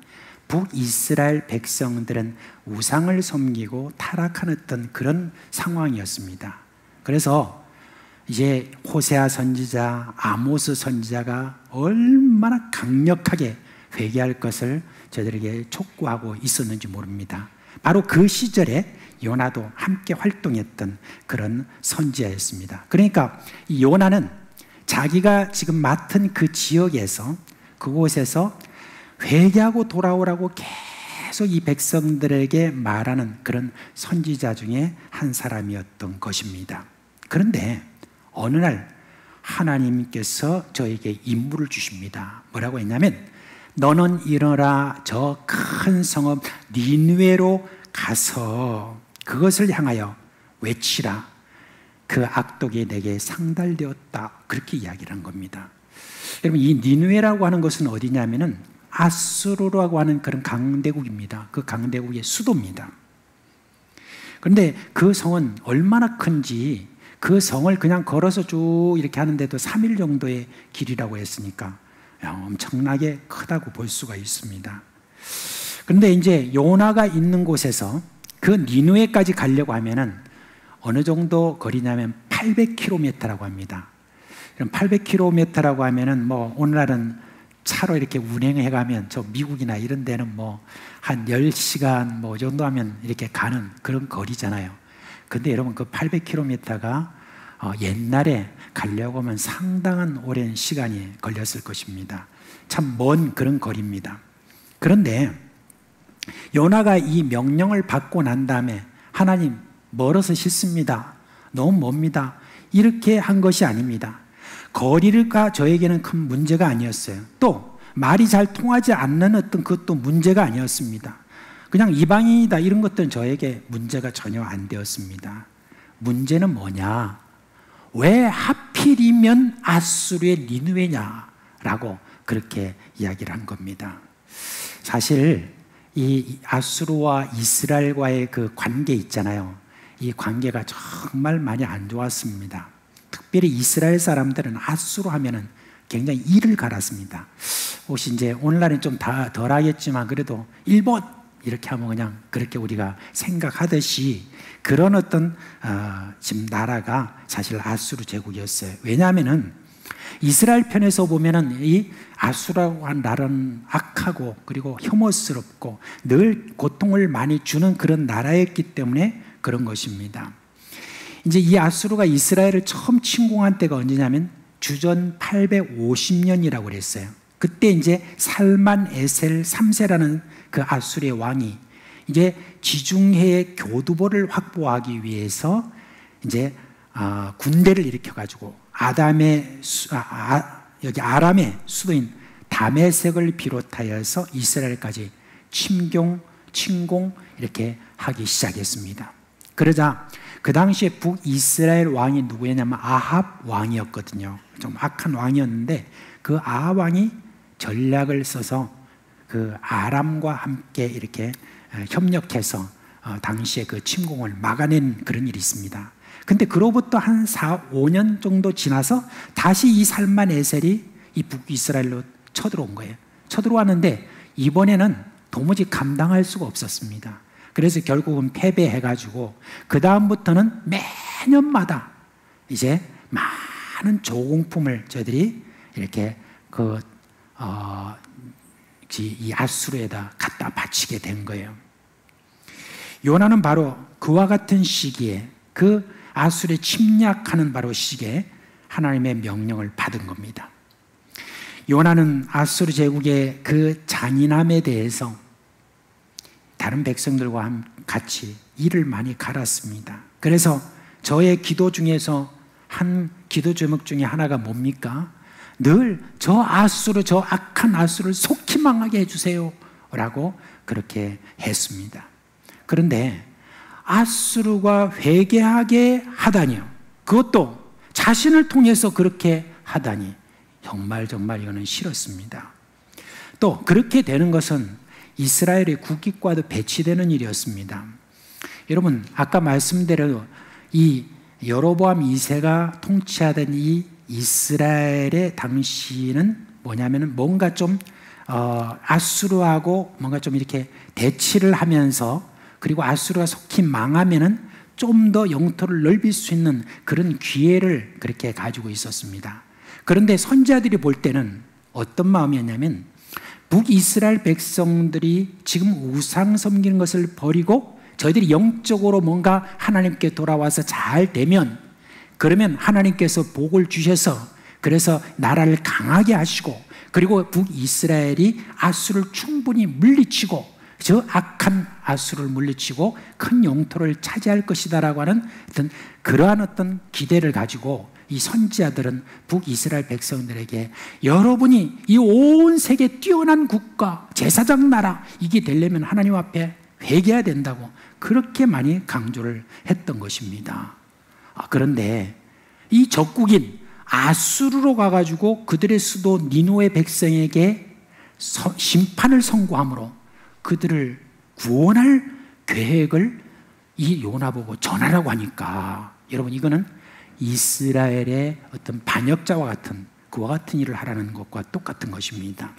북이스라엘 백성들은 우상을 섬기고 타락하는 그런 상황이었습니다. 그래서 이제 호세아 선지자, 아모스 선지자가 얼마나 강력하게 회개할 것을 저들에게 촉구하고 있었는지 모릅니다. 바로 그 시절에 요나도 함께 활동했던 그런 선지자였습니다. 그러니까 이 요나는 자기가 지금 맡은 그 지역에서, 그곳에서 회개하고 돌아오라고 계속 이 백성들에게 말하는 그런 선지자 중에 한 사람이었던 것입니다. 그런데 어느 날 하나님께서 저에게 임무를 주십니다. 뭐라고 했냐면, 너는 일어나 저 큰 성읍 니느웨로 가서 그것을 향하여 외치라. 그 악독이 내게 상달되었다. 그렇게 이야기를 한 겁니다. 여러분, 이 니느웨라고 하는 것은 어디냐면은 아수르라고 하는 그런 강대국입니다. 그 강대국의 수도입니다. 그런데 그 성은 얼마나 큰지, 그 성을 그냥 걸어서 쭉 이렇게 하는데도 3일 정도의 길이라고 했으니까 엄청나게 크다고 볼 수가 있습니다. 그런데 이제 요나가 있는 곳에서 그 니느웨까지 가려고 하면은 어느 정도 거리냐면 800km라고 합니다. 800km라고 하면은 뭐 오늘날은 차로 이렇게 운행해 가면 저 미국이나 이런 데는 뭐 한 10시간 뭐 정도 하면 이렇게 가는 그런 거리잖아요. 근데 여러분, 그 800km가 옛날에 가려고 하면 상당한 오랜 시간이 걸렸을 것입니다. 참 먼 그런 거리입니다. 그런데 요나가 이 명령을 받고 난 다음에, 하나님, 멀어서 싫습니다, 너무 멉니다, 이렇게 한 것이 아닙니다. 거리가 저에게는 큰 문제가 아니었어요. 또 말이 잘 통하지 않는 어떤 그것도 문제가 아니었습니다. 그냥 이방인이다 이런 것들은 저에게 문제가 전혀 안 되었습니다. 문제는 뭐냐? 왜 하필이면 아수르의 니느웨냐라고 그렇게 이야기를 한 겁니다. 사실 이 아수르와 이스라엘과의 그 관계 있잖아요. 이 관계가 정말 많이 안 좋았습니다. 특별히 이스라엘 사람들은 아수르 하면은 굉장히 이를 갈았습니다. 혹시 이제 오늘날은 좀 다 덜하겠지만 그래도 일본 이렇게 하면 그냥 그렇게 우리가 생각하듯이 그런 어떤 지금 나라가 사실 아수르 제국이었어요. 왜냐하면은 이스라엘 편에서 보면은 이 아수라고 한 나라는 악하고 그리고 혐오스럽고 늘 고통을 많이 주는 그런 나라였기 때문에 그런 것입니다. 이제 이 아수르가 이스라엘을 처음 침공한 때가 언제냐면 주전 850년이라고 그랬어요. 그때 이제 살만 에셀 3세라는 그 아수르의 왕이 이제 지중해의 교두보를 확보하기 위해서 이제 군대를 일으켜가지고 여기 아람의 수도인 다메섹을 비롯하여서 이스라엘까지 침공 이렇게 하기 시작했습니다. 그러자 그 당시에 북이스라엘 왕이 누구였냐면 아합 왕이었거든요. 좀 악한 왕이었는데 그 아합 왕이 전략을 써서 그 아람과 함께 이렇게 협력해서 당시에 그 침공을 막아낸 그런 일이 있습니다. 근데 그로부터 한 4, 5년 정도 지나서 다시 이 살만 에셀이 이 북이스라엘로 쳐들어온 거예요. 쳐들어왔는데 이번에는 도무지 감당할 수가 없었습니다. 그래서 결국은 패배해가지고 그 다음부터는 매년마다 이제 많은 조공품을 저희들이 이렇게 이 아수르에다 갖다 바치게 된 거예요. 요나는 바로 그와 같은 시기에 그 아수르에 침략하는 바로 시기에 하나님의 명령을 받은 겁니다. 요나는 아수르 제국의 그 잔인함에 대해서 다른 백성들과 같이 이를 많이 갈았습니다. 그래서 저의 기도 중에서 한 기도 제목 중에 하나가 뭡니까? 늘 저 악한 아수르를 속히 망하게 해주세요 라고 그렇게 했습니다. 그런데 아수르가 회개하게 하다니요, 그것도 자신을 통해서 그렇게 하다니 정말 이거는 싫었습니다. 또 그렇게 되는 것은 이스라엘의 국익과도 배치되는 일이었습니다. 여러분, 아까 말씀대로 이 여로보암 2세가 통치하던 이 이스라엘의 당시는 뭐냐면은 뭔가 좀 아수르하고 뭔가 좀 이렇게 대치를 하면서, 그리고 아수르가 속히 망하면은 좀 더 영토를 넓힐 수 있는 그런 기회를 그렇게 가지고 있었습니다. 그런데 선지자들이 볼 때는 어떤 마음이었냐면, 북이스라엘 백성들이 지금 우상 섬기는 것을 버리고 저희들이 영적으로 뭔가 하나님께 돌아와서 잘 되면, 그러면 하나님께서 복을 주셔서 그래서 나라를 강하게 하시고, 그리고 북이스라엘이 아수를 충분히 물리치고, 저 악한 아수를 물리치고 큰 영토를 차지할 것이다라고 하는 그러한 어떤 기대를 가지고 이 선지자들은 북이스라엘 백성들에게 여러분이 이 온 세계 뛰어난 국가, 제사장 나라 이게 되려면 하나님 앞에 회개해야 된다고 그렇게 많이 강조를 했던 것입니다. 그런데 이 적국인 아수르로 가가지고 그들의 수도 니누의 백성에게 심판을 선고함으로 그들을 구원할 계획을 이 요나 보고 전하라고 하니까, 여러분 이거는 이스라엘의 어떤 반역자와 같은 그와 같은 일을 하라는 것과 똑같은 것입니다.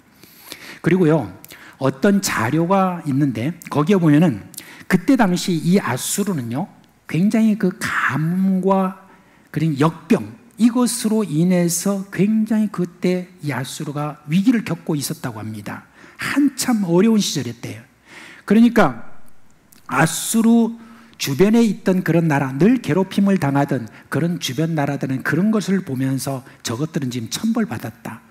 그리고요, 어떤 자료가 있는데 거기에 보면은 그때 당시 이 아수르는요 굉장히 그 가뭄과 그런 역병, 이것으로 인해서 굉장히 그때 이 아수르가 위기를 겪고 있었다고 합니다. 한참 어려운 시절이었대요. 그러니까 아수르 주변에 있던 그런 나라, 늘 괴롭힘을 당하던 그런 주변 나라들은 그런 것을 보면서 저것들은 지금 천벌받았다,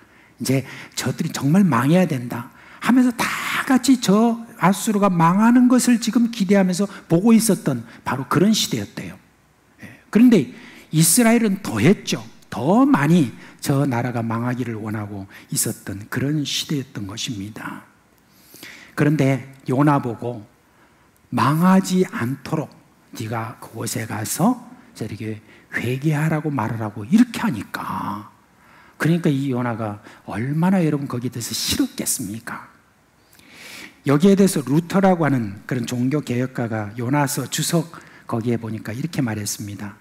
이제 저들이 정말 망해야 된다 하면서 다 같이 저 아수르가 망하는 것을 지금 기대하면서 보고 있었던 바로 그런 시대였대요. 그런데 이스라엘은 더 했죠. 더 많이 저 나라가 망하기를 원하고 있었던 그런 시대였던 것입니다. 그런데 요나 보고 망하지 않도록 네가 그곳에 가서 저렇게 회개하라고 말하라고 이렇게 하니까, 그러니까 이 요나가 얼마나 여러분 거기에 대해서 싫었겠습니까? 여기에 대해서 루터라고 하는 그런 종교개혁가가 요나서 주석 거기에 보니까 이렇게 말했습니다.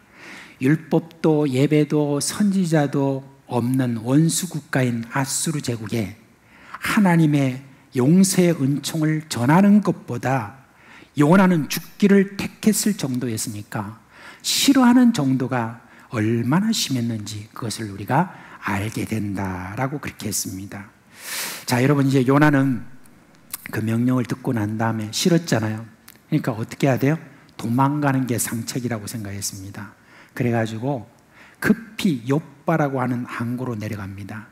율법도 예배도 선지자도 없는 원수 국가인 아수르 제국에 하나님의 용서의 은총을 전하는 것보다 요나는 죽기를 택했을 정도였으니까 싫어하는 정도가 얼마나 심했는지 그것을 우리가 알게 된다라고 그렇게 했습니다. 자, 여러분, 이제 요나는 그 명령을 듣고 난 다음에 싫었잖아요. 그러니까 어떻게 해야 돼요? 도망가는 게 상책이라고 생각했습니다. 그래가지고 급히 욥바라고 하는 항구로 내려갑니다.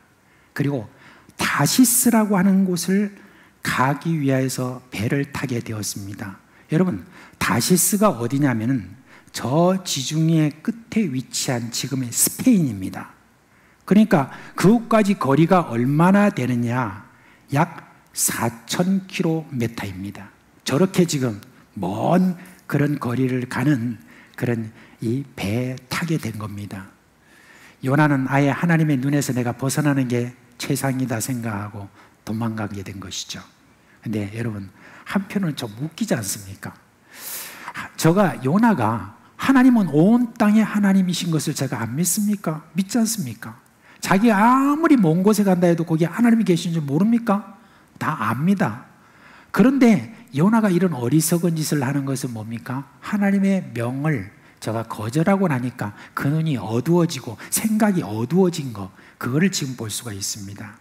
그리고 다시스라고 하는 곳을 가기 위해서 배를 타게 되었습니다. 여러분, 다시스가 어디냐면은 저 지중해 끝에 위치한 지금의 스페인입니다. 그러니까 그곳까지 거리가 얼마나 되느냐? 약 4,000km입니다. 저렇게 지금 먼 그런 거리를 가는 그런 이 배에 타게 된 겁니다. 요나는 아예 하나님의 눈에서 내가 벗어나는 게 최상이다 생각하고 도망가게 된 것이죠. 근데 여러분, 한편으로는 좀 웃기지 않습니까? 요나가 하나님은 온 땅의 하나님이신 것을 제가 안 믿습니까? 믿지 않습니까? 자기가 아무리 먼 곳에 간다 해도 거기 하나님이 계신 줄 모릅니까? 다 압니다. 그런데 요나가 이런 어리석은 짓을 하는 것은 뭡니까? 하나님의 명을 제가 거절하고 나니까 그 눈이 어두워지고 생각이 어두워진 거, 그거를 지금 볼 수가 있습니다.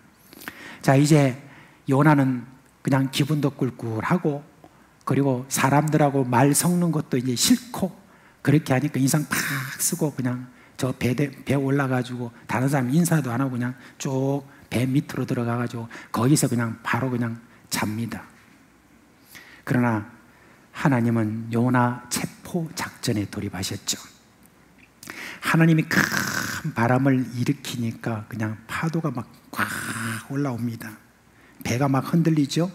자, 이제 요나는 그냥 기분도 꿀꿀하고, 그리고 사람들하고 말 섞는 것도 이제 싫고, 그렇게 하니까 인상 팍 쓰고 그냥 저 배 올라가지고 다른 사람 인사도 안 하고 그냥 쭉 배 밑으로 들어가가지고 거기서 그냥 바로 그냥 잡니다. 그러나 하나님은 요나 체포 작전에 돌입하셨죠. 하나님이 큰 바람을 일으키니까 그냥 파도가 막 꽉 올라옵니다. 배가 막 흔들리죠.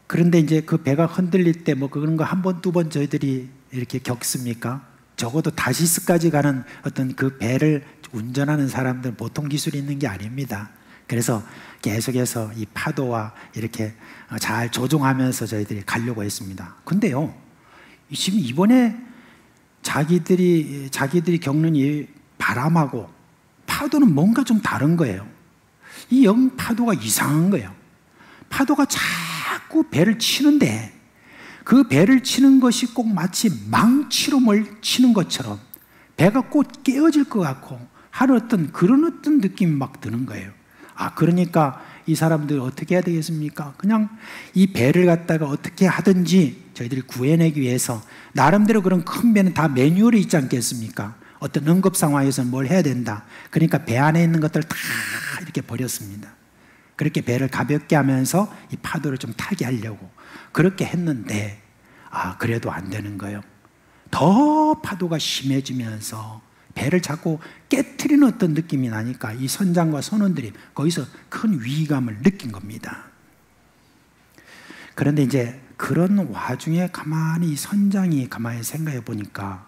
그런데 이제 그 배가 흔들릴 때 뭐 그런 거 한 번, 두 번 저희들이 이렇게 겪습니까? 적어도 다시스까지 가는 어떤 그 배를 운전하는 사람들은 보통 기술이 있는 게 아닙니다. 그래서 계속해서 이 파도와 이렇게 잘 조종하면서 저희들이 가려고 했습니다. 근데요, 지금 이번에 자기들이 겪는 이 바람하고 파도는 뭔가 좀 다른 거예요. 이 파도가 이상한 거예요. 파도가 자꾸 배를 치는데 그 배를 치는 것이 꼭 마치 망치로 뭘 치는 것처럼 배가 꼭 깨어질 것 같고 하는 그런 어떤 느낌이 막 드는 거예요. 그러니까 이 사람들 어떻게 해야 되겠습니까? 그냥 이 배를 갖다가 어떻게 하든지 저희들이 구해내기 위해서 나름대로 그런 큰 배는 다 매뉴얼이 있지 않겠습니까? 어떤 응급 상황에서는 뭘 해야 된다. 그러니까 배 안에 있는 것들 다 이렇게 버렸습니다. 그렇게 배를 가볍게 하면서 이 파도를 좀 타게 하려고 그렇게 했는데 그래도 안 되는 거예요. 더 파도가 심해지면서 배를 자꾸 깨트리는 어떤 느낌이 나니까 이 선장과 선원들이 거기서 큰 위기감을 느낀 겁니다. 그런데 이제 그런 와중에 가만히 이 선장이 가만히 생각해 보니까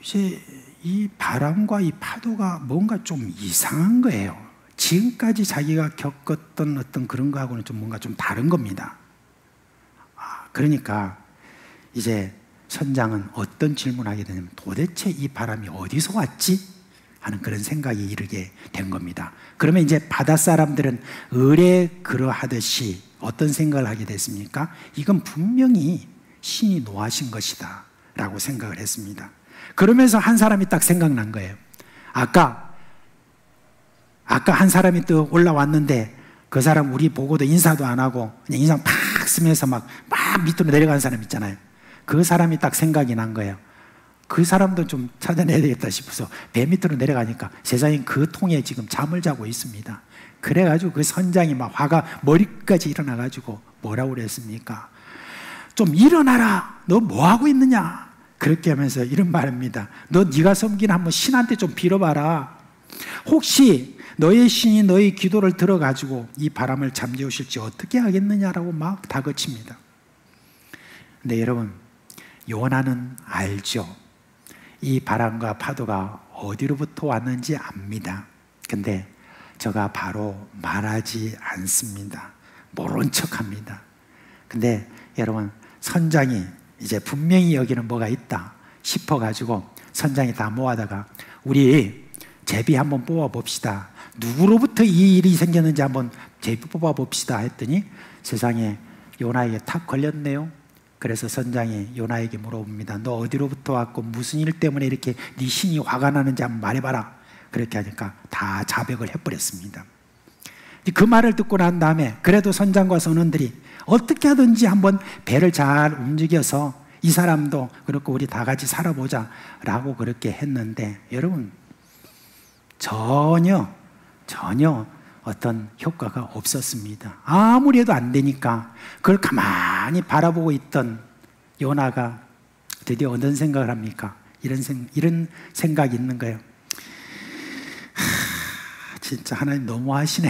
이제 이 바람과 이 파도가 뭔가 좀 이상한 거예요. 지금까지 자기가 겪었던 어떤 그런 거하고는 좀 뭔가 좀 다른 겁니다. 그러니까 이제 선장은 어떤 질문을 하게 되냐면 도대체 이 바람이 어디서 왔지? 하는 그런 생각이 이르게 된 겁니다. 그러면 이제 바다 사람들은 을에 그러하듯이 어떤 생각을 하게 됐습니까? 이건 분명히 신이 노하신 것이다 라고 생각을 했습니다. 그러면서 한 사람이 딱 생각난 거예요. 아까 한 사람이 또 올라왔는데 그 사람 우리 보고도 인사도 안 하고 그냥 인상 팍 쓰면서 막 밑으로 내려가는 사람 있잖아요. 그 사람이 딱 생각이 난 거예요. 그 사람도 좀 찾아내야 되겠다 싶어서 배 밑으로 내려가니까 세상에 그 통에 지금 잠을 자고 있습니다. 그래가지고 그 선장이 막 화가 머리까지 일어나가지고 뭐라고 그랬습니까? 좀 일어나라. 너 뭐하고 있느냐? 그렇게 하면서 이런 말입니다. 너 네가 섬기는 한번 신한테 좀 빌어봐라. 혹시 너의 신이 너의 기도를 들어가지고 이 바람을 잠재우실지 어떻게 하겠느냐라고 막 다그칩니다. 근데 여러분, 요나는 알죠. 이 바람과 파도가 어디로부터 왔는지 압니다. 근데 저가 바로 말하지 않습니다. 모른 척합니다. 근데 여러분, 선장이 이제 분명히 여기는 뭐가 있다 싶어가지고 선장이 다 모아다가 우리 제비 한번 뽑아봅시다. 누구로부터 이 일이 생겼는지 한번 제비 뽑아봅시다 했더니 세상에 요나에게 탁 걸렸네요. 그래서 선장이 요나에게 물어봅니다. 너 어디로부터 왔고 무슨 일 때문에 이렇게 네 신이 화가 나는지 한번 말해봐라. 그렇게 하니까 다 자백을 해버렸습니다. 그 말을 듣고 난 다음에 그래도 선장과 선원들이 어떻게 하든지 한번 배를 잘 움직여서 이 사람도 그렇고 우리 다 같이 살아보자 라고 그렇게 했는데 여러분 전혀 어떤 효과가 없었습니다. 아무리 해도 안 되니까 그걸 가만히 바라보고 있던 요나가 드디어 어떤 생각을 합니까? 이런 생각이 있는 거예요. 진짜 하나님 너무하시네.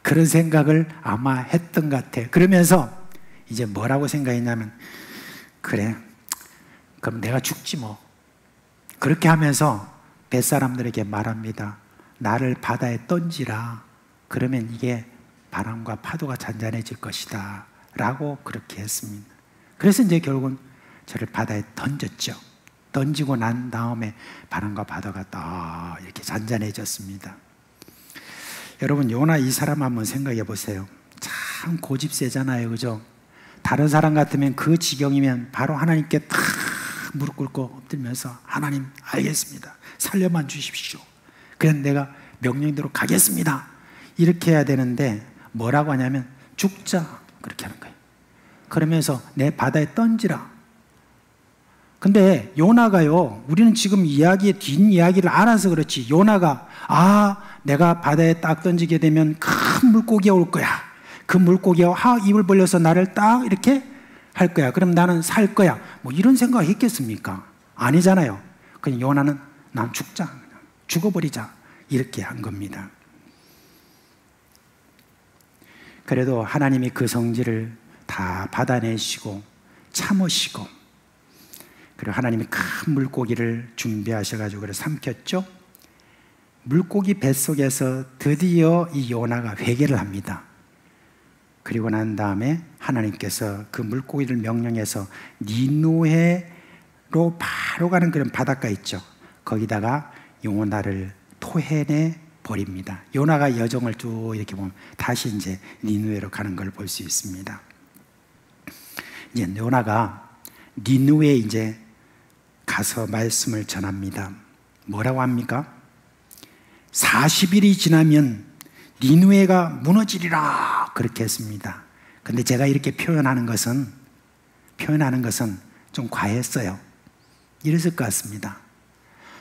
그런 생각을 아마 했던 것 같아요. 그러면서 이제 뭐라고 생각했냐면 그래 그럼 내가 죽지 뭐. 그렇게 하면서 뱃사람들에게 말합니다. 나를 바다에 던지라. 그러면 이게 바람과 파도가 잔잔해질 것이다 라고 그렇게 했습니다. 그래서 이제 결국은 저를 바다에 던졌죠. 던지고 난 다음에 바람과 파도가 딱 이렇게 잔잔해졌습니다. 여러분 요나 이 사람 한번 생각해 보세요. 참 고집 세잖아요, 그죠? 다른 사람 같으면 그 지경이면 바로 하나님께 탁 무릎 꿇고 엎드리면서 하나님 알겠습니다. 살려만 주십시오. 그래서 내가 명령대로 가겠습니다. 이렇게 해야 되는데 뭐라고 하냐면 죽자 그렇게 하는 거예요. 그러면서 내 바다에 던지라. 근데 요나가요, 우리는 지금 이야기의 뒷이야기를 알아서 그렇지 요나가 내가 바다에 딱 던지게 되면 큰 물고기가 올 거야. 그 물고기가 입을 벌려서 나를 딱 이렇게 할 거야. 그럼 나는 살 거야. 뭐 이런 생각을 했겠습니까? 아니잖아요. 그냥 요나는 난 죽자. 죽어버리자. 이렇게 한 겁니다. 그래도 하나님이 그 성질을 다 받아내시고 참으시고 그리고 하나님이 큰 물고기를 준비하셔가지고 그걸 삼켰죠. 물고기 뱃속에서 드디어 이 요나가 회개를 합니다. 그리고 난 다음에 하나님께서 그 물고기를 명령해서 니누헤로 바로 가는 그런 바닷가 있죠. 거기다가 요나를 토해내 버립니다. 요나가 여정을 쭉 이렇게 보면 다시 이제 니누헤로 가는 걸 볼 수 있습니다. 이제 요나가 니누헤에 이제 가서 말씀을 전합니다. 뭐라고 합니까? 40일이 지나면 니누헤가 무너지리라 그렇게 했습니다. 근데 제가 이렇게 표현하는 것은 좀 과했어요. 이랬을 것 같습니다.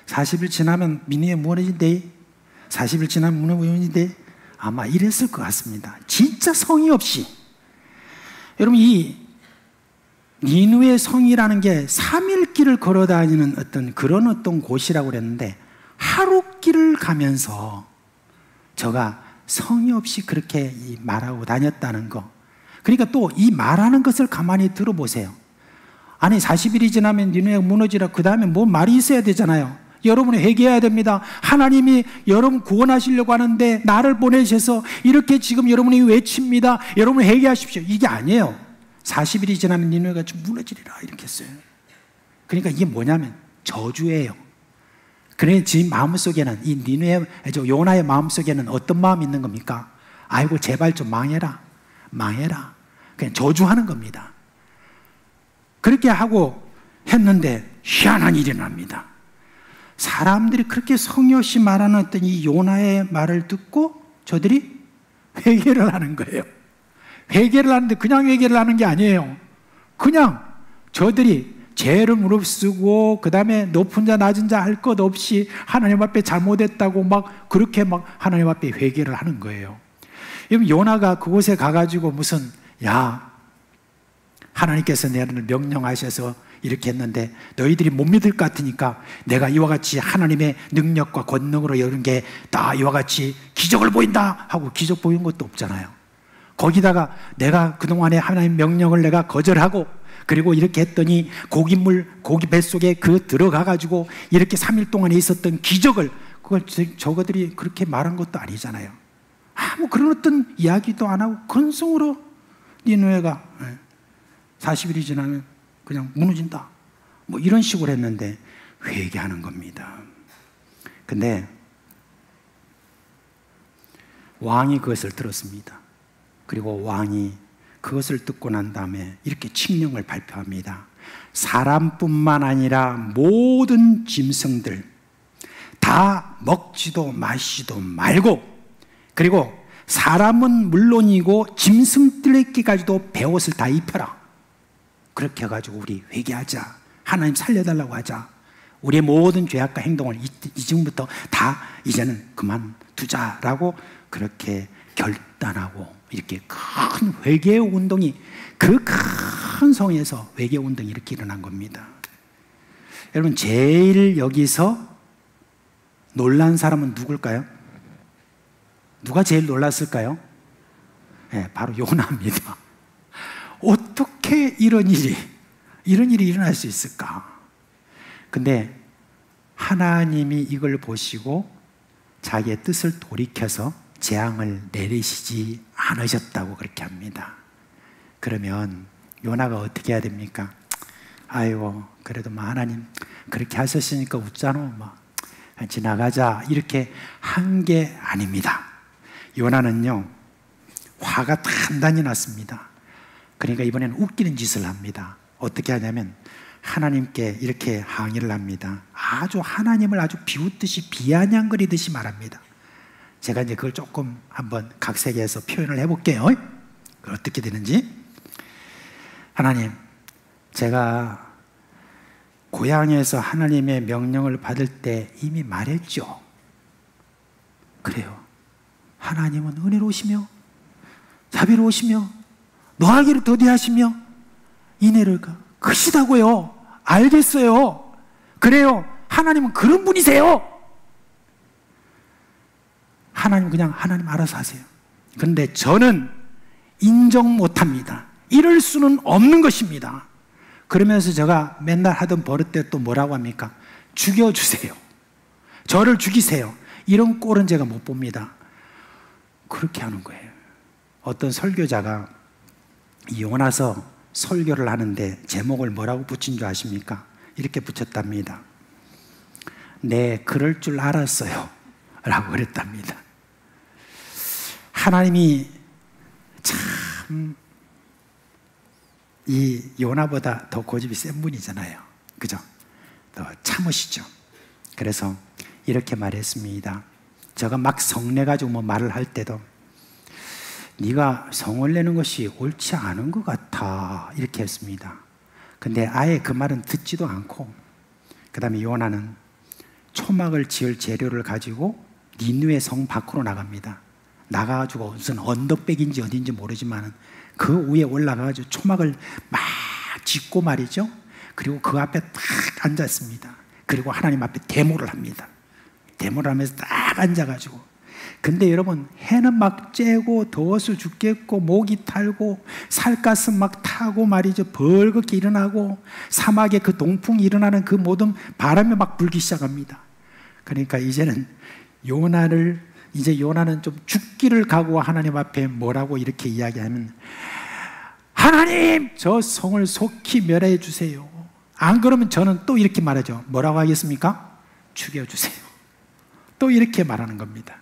40일 지나면 니누헤 무너진대. 40일 지나면 무너진대. 아마 이랬을 것 같습니다. 진짜 성의 없이. 여러분 이 니누헤 성이라는 게 3일 길을 걸어 다니는 어떤 곳이라고 그랬는데 하루 길을 가면서 저가 성의 없이 그렇게 말하고 다녔다는 거. 그러니까 또 이 말하는 것을 가만히 들어보세요. 아니 40일이 지나면 니누헤가 무너지라 그 다음에 뭐 말이 있어야 되잖아요. 여러분이 회개해야 됩니다. 하나님이 여러분 구원하시려고 하는데 나를 보내셔서 이렇게 지금 여러분이 외칩니다. 여러분 회개하십시오. 이게 아니에요. 40일이 지나면 니누헤가 좀 무너지리라 이렇게 했어요. 그러니까 이게 뭐냐면 저주예요. 그래 지 마음속에는 이 니누헤 요나의 마음속에는 어떤 마음이 있는 겁니까? 아이고 제발 좀 망해라. 그냥 저주하는 겁니다. 그렇게 하고 했는데 희한한 일이 납니다. 사람들이 그렇게 성의 없이 말하는 어떤 이 요나의 말을 듣고 저들이 회개를 하는 거예요. 회개를 하는데 그냥 회개를 하는 게 아니에요. 그냥 저들이 죄를 무릅쓰고 그 다음에 높은 자 낮은 자 할 것 없이 하나님 앞에 잘못했다고 막 그렇게 막 하나님 앞에 회개를 하는 거예요. 여러분 요나가 그곳에 가가지고 무슨 하나님께서 내를 명령하셔서 이렇게 했는데 너희들이 못 믿을 것 같으니까 내가 이와 같이 하나님의 능력과 권능으로 이런 게 다 이와 같이 기적을 보인다 하고 기적 보인 것도 없잖아요. 거기다가 내가 그동안에 하나님 명령을 내가 거절하고 그리고 이렇게 했더니 고기 뱃속에 들어가가지고 이렇게 3일 동안에 있었던 기적을 그걸 저거들이 그렇게 말한 것도 아니잖아요. 아무 그런 어떤 이야기도 안 하고 건성으로 니누헤가 40일이 지나면 그냥 무너진다 뭐 이런 식으로 했는데 회개하는 겁니다. 근데 왕이 그것을 들었습니다. 그리고 왕이 그것을 듣고 난 다음에 이렇게 칙령을 발표합니다. 사람뿐만 아니라 모든 짐승들 다 먹지도 마시지도 말고, 그리고 사람은 물론이고 짐승들에게까지도 베옷을 다 입혀라. 그렇게 해가지고 우리 회개하자. 하나님 살려달라고 하자. 우리의 모든 죄악과 행동을 지금부터 다 이제는 그만두자라고 그렇게 결단하고, 이렇게 큰 회개 운동이, 그 큰 성에서 회개 운동이 이렇게 일어난 겁니다. 여러분, 제일 여기서 놀란 사람은 누굴까요? 누가 제일 놀랐을까요? 네, 바로 요나입니다. 어떻게 이런 일이 일어날 수 있을까? 근데 하나님이 이걸 보시고 자기의 뜻을 돌이켜서 재앙을 내리시지 않으셨다고 그렇게 합니다. 그러면 요나가 어떻게 해야 됩니까? 아이고, 그래도 뭐 하나님 그렇게 하셨으니까 웃자노, 뭐 지나가자, 이렇게 한 게 아닙니다. 요나는요, 화가 단단히 났습니다. 그러니까 이번에는 웃기는 짓을 합니다. 어떻게 하냐면 하나님께 이렇게 항의를 합니다. 아주 하나님을 아주 비웃듯이 비아냥거리듯이 말합니다. 제가 이제 그걸 조금 한번 각색해서 표현을 해볼게요. 어떻게 되는지. 하나님, 제가 고향에서 하나님의 명령을 받을 때 이미 말했죠. 그래요. 하나님은 은혜로우시며 자비로우시며 노하기를 더디하시며 인애를 크시다고요. 알겠어요. 그래요. 하나님은 그런 분이세요. 하나님 그냥 하나님 알아서 하세요. 그런데 저는 인정 못합니다. 이럴 수는 없는 것입니다. 그러면서 제가 맨날 하던 버릇대로 또 뭐라고 합니까? 죽여주세요. 저를 죽이세요. 이런 꼴은 제가 못 봅니다. 그렇게 하는 거예요. 어떤 설교자가 이 요나서 설교를 하는데 제목을 뭐라고 붙인 줄 아십니까? 이렇게 붙였답니다. 네, 그럴 줄 알았어요 라고 그랬답니다. 하나님이 참 이 요나보다 더 고집이 센 분이잖아요. 그죠? 더 참으시죠. 그래서 이렇게 말했습니다. 제가 막 성내가지고 뭐 말을 할 때도 네가 성을 내는 것이 옳지 않은 것 같아, 이렇게 했습니다. 근데 아예 그 말은 듣지도 않고, 그 다음에 요나는 초막을 지을 재료를 가지고 니느웨 성 밖으로 나갑니다. 나가가지고 무슨 언덕백인지 어딘지 모르지만 그 위에 올라가가지고 초막을 막 짓고 말이죠. 그리고 그 앞에 딱 앉았습니다. 그리고 하나님 앞에 데모를 합니다. 데모를 하면서 딱 앉아가지고. 근데 여러분, 해는 막 쬐고 더워서 죽겠고 목이 탈고 살갗은 막 타고 말이죠. 벌겋게 일어나고 사막에 그 동풍이 일어나는 그 모든 바람이 막 불기 시작합니다. 그러니까 이제는 요나는 좀 죽기를 각오하고 하나님 앞에 뭐라고 이렇게 이야기하면, 하나님, 저 성을 속히 멸해 주세요. 안 그러면 저는 또 이렇게 말하죠. 뭐라고 하겠습니까? 죽여주세요. 또 이렇게 말하는 겁니다.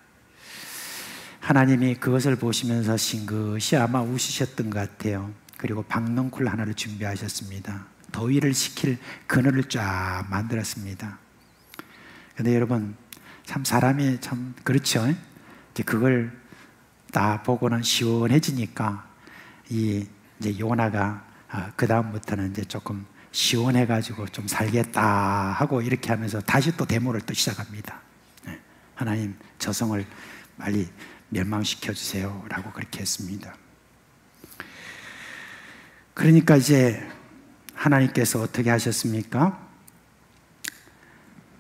하나님이 그것을 보시면서 싱긋이 아마 웃으셨던 것 같아요. 그리고 박넝쿨 하나를 준비하셨습니다. 더위를 식힐 그늘을 쫙 만들었습니다. 근데 여러분, 참 사람이 참 그렇죠. 이제 그걸 다 보고는 시원해지니까 이제 요나가 그 다음부터는 이제 조금 시원해가지고 좀 살겠다 하고 이렇게 하면서 다시 또 데모를 또 시작합니다. 하나님, 저 성을 빨리 멸망시켜 주세요라고 그렇게 했습니다. 그러니까 이제 하나님께서 어떻게 하셨습니까?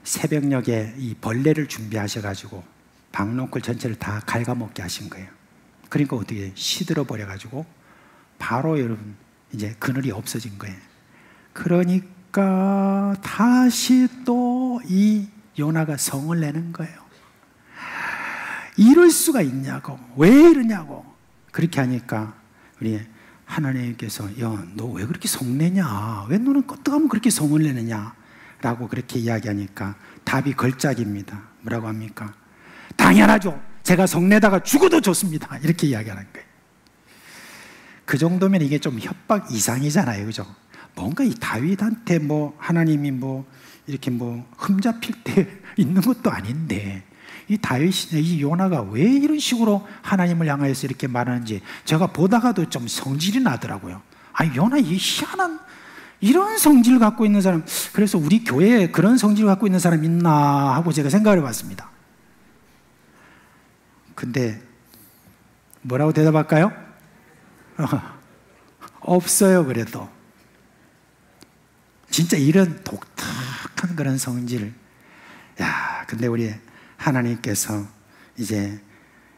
새벽녘에 이 벌레를 준비하셔가지고 박농쿨 전체를 다 갉아먹게 하신 거예요. 그러니까 어떻게 시들어 버려가지고 바로 여러분 이제 그늘이 없어진 거예요. 그러니까 다시 또 이 요나가 성을 내는 거예요. 이럴 수가 있냐고, 왜 이러냐고. 그렇게 하니까 우리 하나님께서, 야, 너 왜 그렇게 성내냐? 왜 너는 껐떡하면 그렇게 성을 내느냐? 라고 그렇게 이야기하니까 답이 걸작입니다. 뭐라고 합니까? 당연하죠. 제가 성내다가 죽어도 좋습니다. 이렇게 이야기하는 거예요. 그 정도면 이게 좀 협박 이상이잖아요. 그죠? 뭔가 이 다윗한테 뭐 하나님이 뭐 이렇게 뭐 흠잡힐 때 있는 것도 아닌데 이 다윗이나 이 요나가 왜 이런 식으로 하나님을 향하여서 이렇게 말하는지 제가 보다가도 좀 성질이 나더라고요. 아니 요나 이 희한한 이런 성질 갖고 있는 사람, 그래서 우리 교회에 그런 성질 갖고 있는 사람 있나 하고 제가 생각을 해봤습니다. 근데 뭐라고 대답할까요? 없어요. 그래도 진짜 이런 독특한 그런 성질. 야, 근데 우리 하나님께서 이제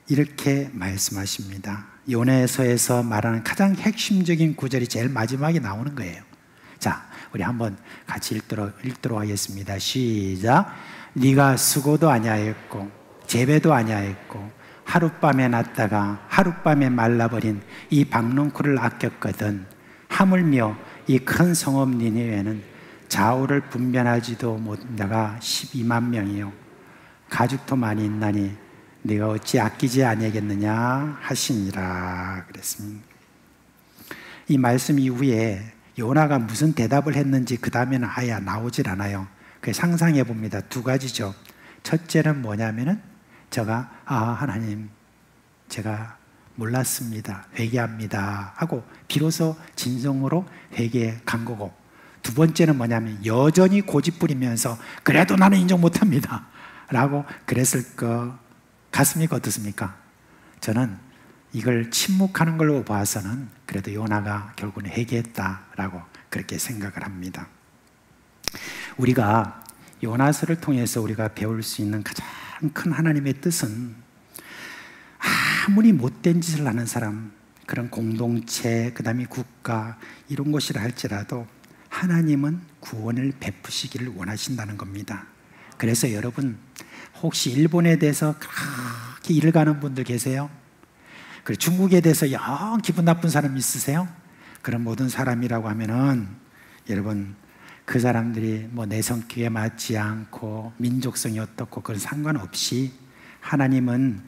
이렇게 말씀하십니다. 요나서에서 말하는 가장 핵심적인 구절이 제일 마지막에 나오는 거예요. 자, 우리 한번 같이 읽도록 하겠습니다. 시작. 네가 수고도 아니하였고 재배도 아니하였고 하룻밤에 났다가 하룻밤에 말라버린 이 박농쿨을 아꼈거든. 하물며 이 큰 성읍 니느웨는 좌우를 분변하지도 못하가 12만 명이요 가죽도 많이 있나니 네가 어찌 아끼지 아니하겠느냐 하시니라 그랬습니다. 이 말씀 이후에 요나가 무슨 대답을 했는지 그 다음에는 아예 나오질 않아요. 그래서 상상해 봅니다. 두 가지죠. 첫째는 뭐냐면은 하나님 제가 몰랐습니다. 회개합니다 하고 비로소 진정으로 회개에 간 거고, 두 번째는 뭐냐면 여전히 고집 부리면서 그래도 나는 인정 못합니다 라고 그랬을 것 같습니까? 어떻습니까? 저는 이걸 침묵하는 걸로 봐서는 그래도 요나가 결국은 회개했다라고 그렇게 생각을 합니다. 우리가 요나서를 통해서 우리가 배울 수 있는 가장 큰 하나님의 뜻은, 아무리 못된 짓을 하는 사람, 그런 공동체, 그 다음에 국가 이런 곳이라 할지라도 하나님은 구원을 베푸시기를 원하신다는 겁니다. 그래서 여러분 혹시 일본에 대해서 그렇게 일을 가는 분들 계세요? 그리고 중국에 대해서 영 기분 나쁜 사람 있으세요? 그런 모든 사람이라고 하면은 여러분 그 사람들이 뭐 내 성격에 맞지 않고 민족성이 어떻고 그런 상관없이 하나님은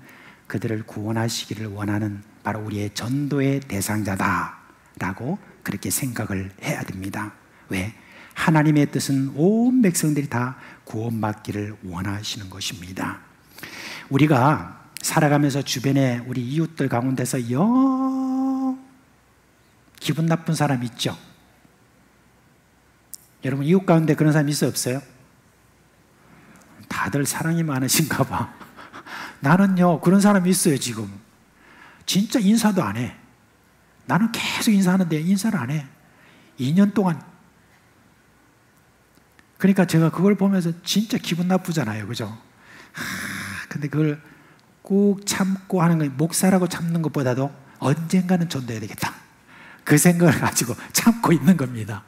그들을 구원하시기를 원하는 바로 우리의 전도의 대상자다라고 그렇게 생각을 해야 됩니다. 왜? 하나님의 뜻은 온 백성들이 다 구원받기를 원하시는 것입니다. 우리가 살아가면서 주변에 우리 이웃들 가운데서 기분 나쁜 사람 있죠? 여러분 이웃 가운데 그런 사람 있어요? 없어요? 다들 사랑이 많으신가 봐. 나는요 그런 사람이 있어요. 지금 진짜 인사도 안 해. 나는 계속 인사하는데 인사를 안 해. 2년 동안. 그러니까 제가 그걸 보면서 진짜 기분 나쁘잖아요. 그죠? 근데 그걸 꾹 참고 하는 거, 목사라고 참는 것보다도 언젠가는 전도해야 되겠다, 그 생각을 가지고 참고 있는 겁니다.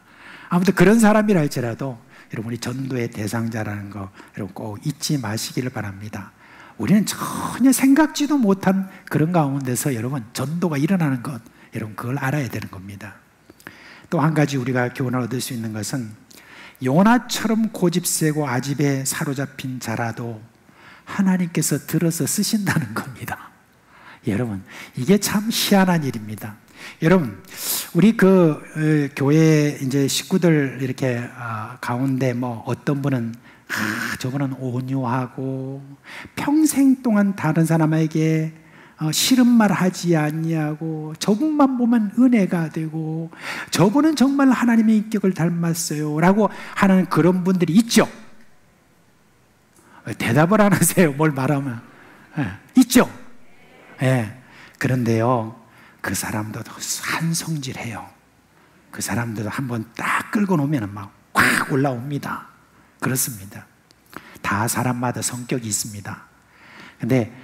아무튼 그런 사람이라 할지라도 여러분 우리 전도의 대상자라는 거 여러분 꼭 잊지 마시기를 바랍니다. 우리는 전혀 생각지도 못한 그런 가운데서 여러분 전도가 일어나는 것, 여러분 그걸 알아야 되는 겁니다. 또 한 가지 우리가 교훈을 얻을 수 있는 것은 요나처럼 고집세고 아집에 사로잡힌 자라도 하나님께서 들어서 쓰신다는 겁니다. 여러분 이게 참 희한한 일입니다. 여러분 우리 교회 이제 식구들 이렇게 가운데 뭐 어떤 분은 저분은 온유하고 평생 동안 다른 사람에게 싫은 말 하지 아니하고 저분만 보면 은혜가 되고 저분은 정말 하나님의 인격을 닮았어요 라고 하는 그런 분들이 있죠. 대답을 안 하세요. 뭘 말하면. 있죠. 그런데요 그 사람도 한성질해요. 그 사람들도 한번 딱 끌고 놓으면 막 확 올라옵니다. 그렇습니다. 다 사람마다 성격이 있습니다. 근데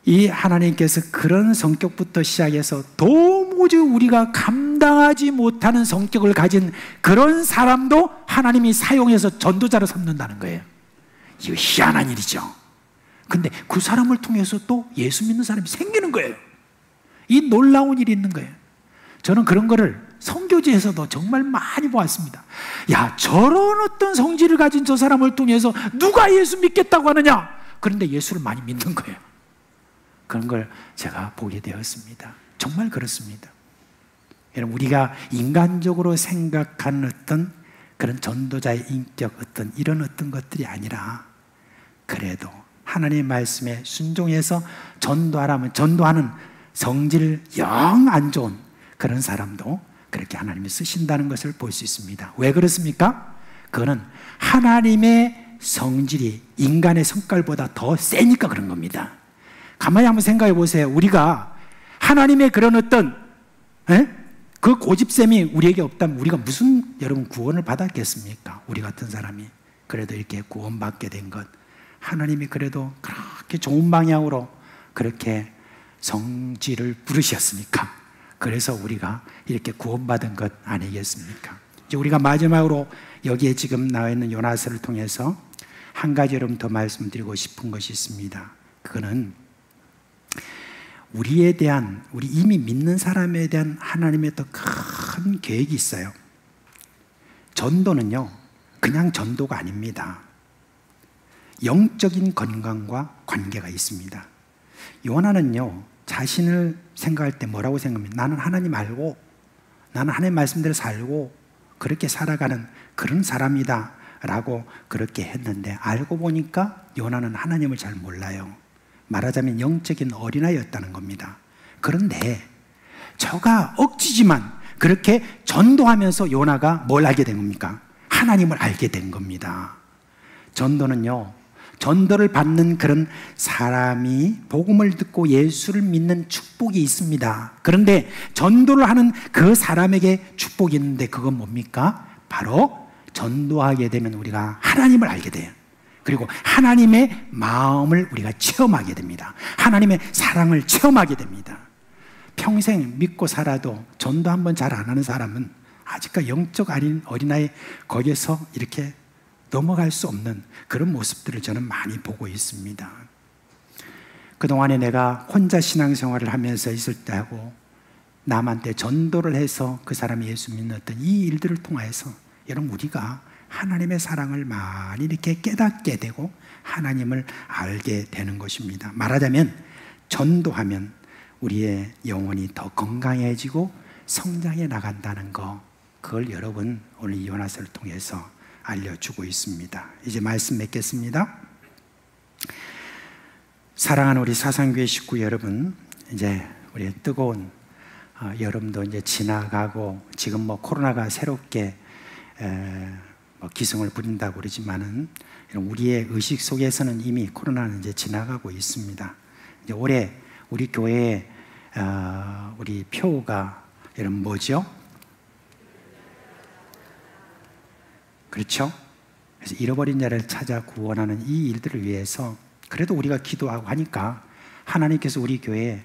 이 하나님께서 그런 성격부터 시작해서 도무지 우리가 감당하지 못하는 성격을 가진 그런 사람도 하나님이 사용해서 전도자로 삼는다는 거예요. 이거 희한한 일이죠. 근데 그 사람을 통해서 또 예수 믿는 사람이 생기는 거예요. 이 놀라운 일이 있는 거예요. 저는 그런 거를 선교지에서도 정말 많이 보았습니다. 야, 저런 어떤 성질을 가진 저 사람을 통해서 누가 예수 믿겠다고 하느냐? 그런데 예수를 많이 믿는 거예요. 그런 걸 제가 보게 되었습니다. 정말 그렇습니다. 여러분, 우리가 인간적으로 생각하는 어떤 그런 전도자의 인격, 어떤 이런 어떤 것들이 아니라 그래도 하나님의 말씀에 순종해서 전도하라면 전도하는 성질 영 안 좋은 그런 사람도 그렇게 하나님이 쓰신다는 것을 볼 수 있습니다. 왜 그렇습니까? 그거는 하나님의 성질이 인간의 성깔보다 더 세니까 그런 겁니다. 가만히 한번 생각해 보세요. 우리가 하나님의 그런 어떤 그 고집셈이 우리에게 없다면 우리가 무슨 여러분 구원을 받았겠습니까? 우리 같은 사람이 그래도 이렇게 구원받게 된 것, 하나님이 그래도 그렇게 좋은 방향으로 그렇게 성질을 부르셨으니까 그래서 우리가 이렇게 구원받은 것 아니겠습니까? 이제 우리가 마지막으로 여기에 지금 나와 있는 요나서를 통해서 한 가지 여러분 더 말씀드리고 싶은 것이 있습니다. 그거는 우리에 대한, 우리 이미 믿는 사람에 대한 하나님의 더 큰 계획이 있어요. 전도는요, 그냥 전도가 아닙니다. 영적인 건강과 관계가 있습니다. 요나는요, 자신을 생각할 때 뭐라고 생각합니까? 나는 하나님 알고, 나는 하나님 말씀대로 살고, 그렇게 살아가는 그런 사람이다 라고 그렇게 했는데, 알고 보니까 요나는 하나님을 잘 몰라요. 말하자면 영적인 어린아이였다는 겁니다. 그런데 저가 억지지만 그렇게 전도하면서 요나가 뭘 알게 된 겁니까? 하나님을 알게 된 겁니다. 전도는요, 전도를 받는 그런 사람이 복음을 듣고 예수를 믿는 축복이 있습니다. 그런데 전도를 하는 그 사람에게 축복이 있는데 그건 뭡니까? 바로 전도하게 되면 우리가 하나님을 알게 돼요. 그리고 하나님의 마음을 우리가 체험하게 됩니다. 하나님의 사랑을 체험하게 됩니다. 평생 믿고 살아도 전도 한번 잘 안 하는 사람은 아직까지 영적 어린아이 거기에서 이렇게 넘어갈 수 없는 그런 모습들을 저는 많이 보고 있습니다. 그동안에 내가 혼자 신앙생활을 하면서 있을 때하고 남한테 전도를 해서 그 사람이 예수 믿는 어떤 이 일들을 통해서 여러분 우리가 하나님의 사랑을 많이 이렇게 깨닫게 되고 하나님을 알게 되는 것입니다. 말하자면 전도하면 우리의 영혼이 더 건강해지고 성장해 나간다는 거, 그걸 여러분 오늘 이 요나서를 통해서 알려주고 있습니다. 이제 말씀 맺겠습니다. 사랑하는 우리 사상교회 식구 여러분, 이제 우리 뜨거운 여름도 이제 지나가고 지금 뭐 코로나가 새롭게 기승을 부린다고 그러지만은 우리의 의식 속에서는 이미 코로나는 이제 지나가고 있습니다. 이제 올해 우리 교회에 우리 표가 여러분 뭐죠? 그렇죠? 그래서 잃어버린 자를 찾아 구원하는 이 일들을 위해서 그래도 우리가 기도하고 하니까 하나님께서 우리 교회에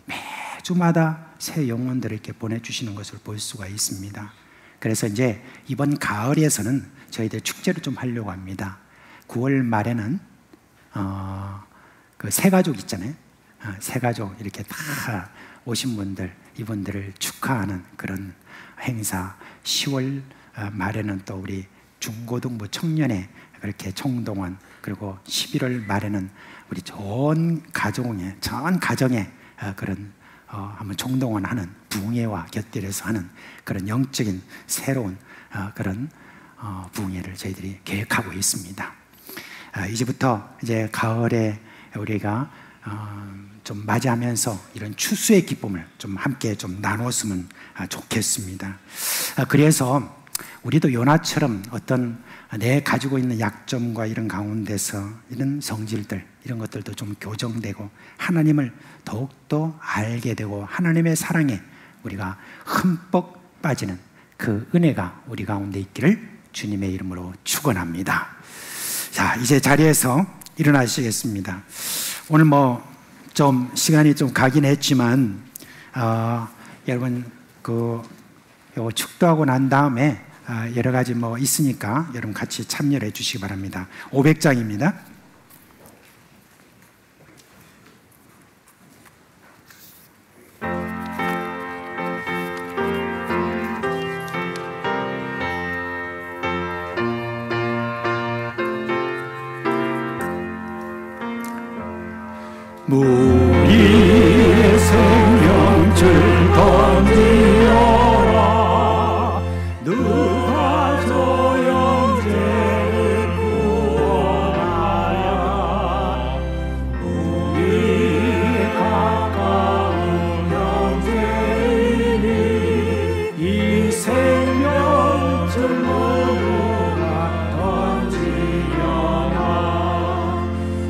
매주마다 새 영혼들을 이렇게 보내주시는 것을 볼 수가 있습니다. 그래서 이제 이번 가을에서는 저희들 축제를 좀 하려고 합니다. 9월 말에는 그 새가족 있잖아요. 새가족 이렇게 다 오신 분들, 이분들을 축하하는 그런 행사. 10월 말에는 또 우리 중고등부 청년회 그렇게 총동원, 그리고 11월 말에는 우리 전 가정에 그런 한번 총동원하는 부흥회와 곁들여서 하는 그런 영적인 새로운 그런 부흥회를 저희들이 계획하고 있습니다. 이제부터 이제 가을에 우리가 좀 맞이하면서 이런 추수의 기쁨을 좀 함께 좀 나눴으면 좋겠습니다. 그래서 우리도 요나처럼 어떤 내 가지고 있는 약점과 이런 가운데서 이런 성질들, 이런 것들도 좀 교정되고 하나님을 더욱더 알게 되고 하나님의 사랑에 우리가 흠뻑 빠지는 그 은혜가 우리 가운데 있기를 주님의 이름으로 축원합니다. 자, 이제 자리에서 일어나시겠습니다. 오늘 뭐 좀 시간이 좀 가긴 했지만 여러분 요 축도하고 난 다음에 여러 가지 뭐 있으니까 여러분 같이 참여를 해 주시기 바랍니다. 500장입니다. 무 이의 생명줄 던지어라. 누가 저 형제를 구원하여 우리 가까운 형제이니 이 생명줄 누가 던지려나.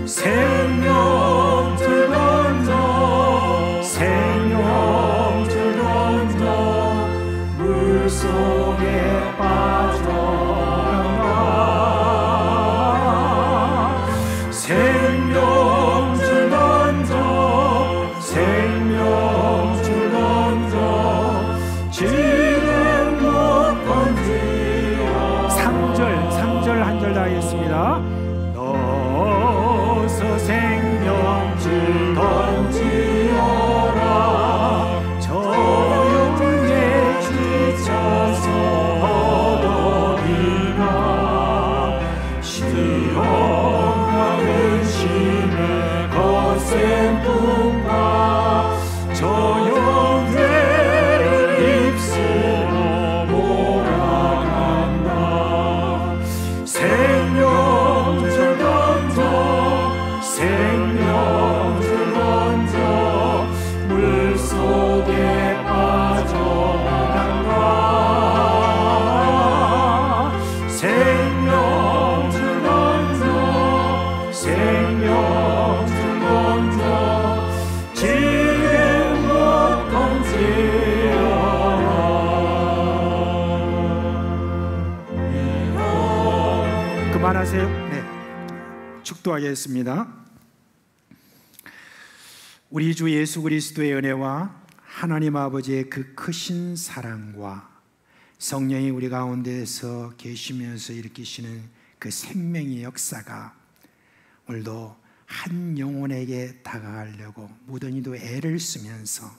생명줄 던져 생명줄 던져 물속에 빠져나가. 생명줄 던져 생명줄 던져 지금 못 던지어. 3절 한 절 다 하겠습니다. 넣어서 생명줄 던지어라. 저 영에 지쳐서 얻어리나. 시험과 근심의 거센 풍파 저 영회를 입술로 몰아간다. 생명줄 던져 생명줄 던져 물속에 빠져나간다. 생명줄 던져 생명줄 던져 지금 못 던지어라. 그만하세요. 네, 축도하겠습니다. 우리 주 예수 그리스도의 은혜와 하나님 아버지의 그 크신 사랑과 성령이 우리 가운데에서 계시면서 일으키시는 그 생명의 역사가 오늘도 한 영혼에게 다가가려고 무던히도 애를 쓰면서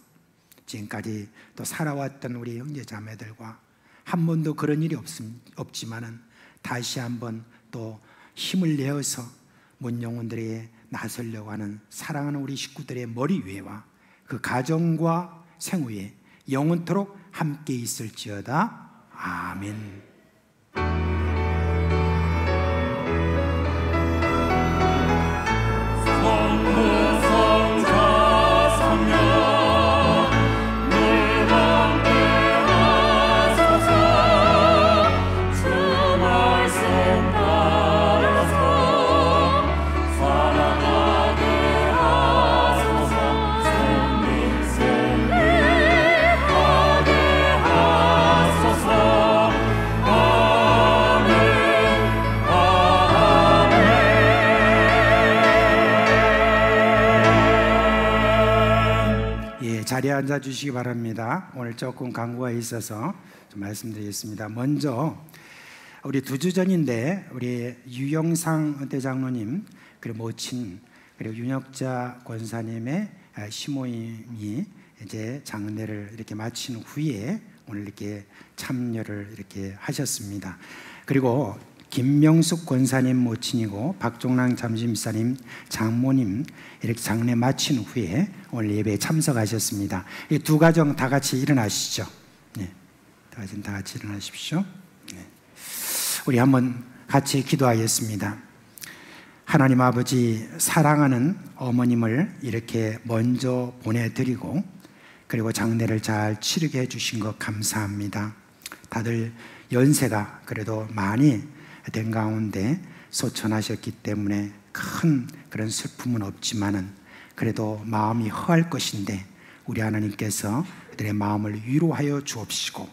지금까지 또 살아왔던 우리 형제 자매들과 한 번도 그런 일이 없지만은 다시 한번 또 힘을 내어서 문 영혼들에게 나서려고 하는 사랑하는 우리 식구들의 머리 위에와 그 가정과 생후에 영원토록 함께 있을지어다. 아멘. 자리에 앉아 주시기 바랍니다. 오늘 조금 광고가 있어서 좀 말씀드리겠습니다. 먼저 우리 2주 전인데 우리 유영상 은퇴장로님 그리고 모친 그리고 윤혁자 권사님의 시모임이 이제 장례를 이렇게 마친 후에 오늘 이렇게 참여를 이렇게 하셨습니다. 그리고 김명숙 권사님 모친이고 박종랑 잠시미사님 장모님 이렇게 장례 마친 후에 오늘 예배에 참석하셨습니다. 이 두 가정 다 같이 일어나시죠. 네, 다 같이 일어나십시오. 네. 우리 한번 같이 기도하겠습니다. 하나님 아버지, 사랑하는 어머님을 이렇게 먼저 보내드리고 그리고 장례를 잘 치르게 해주신 것 감사합니다. 다들 연세가 그래도 많이 된 가운데 소천하셨기 때문에 큰 그런 슬픔은 없지만은 그래도 마음이 허할 것인데 우리 하나님께서 그들의 마음을 위로하여 주옵시고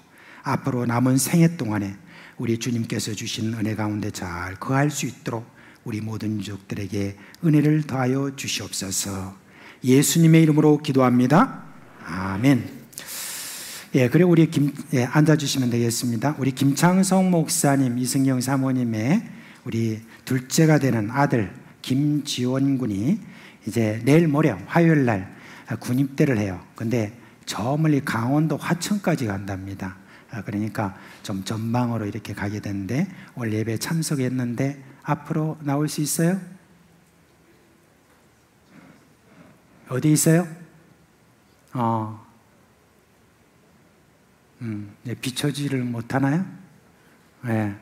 앞으로 남은 생애 동안에 우리 주님께서 주신 은혜 가운데 잘 거할 수 있도록 우리 모든 유족들에게 은혜를 더하여 주시옵소서. 예수님의 이름으로 기도합니다. 아멘. 예, 그리고 우리 앉아주시면 되겠습니다. 우리 김창성 목사님, 이승경 사모님의 우리 둘째가 되는 아들 김지원 군이 이제 내일 모레 화요일 날 군입대를 해요. 근데 저 멀리 강원도 화천까지 간답니다. 그러니까 좀 전방으로 이렇게 가게 되는데 오늘 예배에 참석했는데 앞으로 나올 수 있어요? 어디 있어요? 비춰지를 못하나요? 네.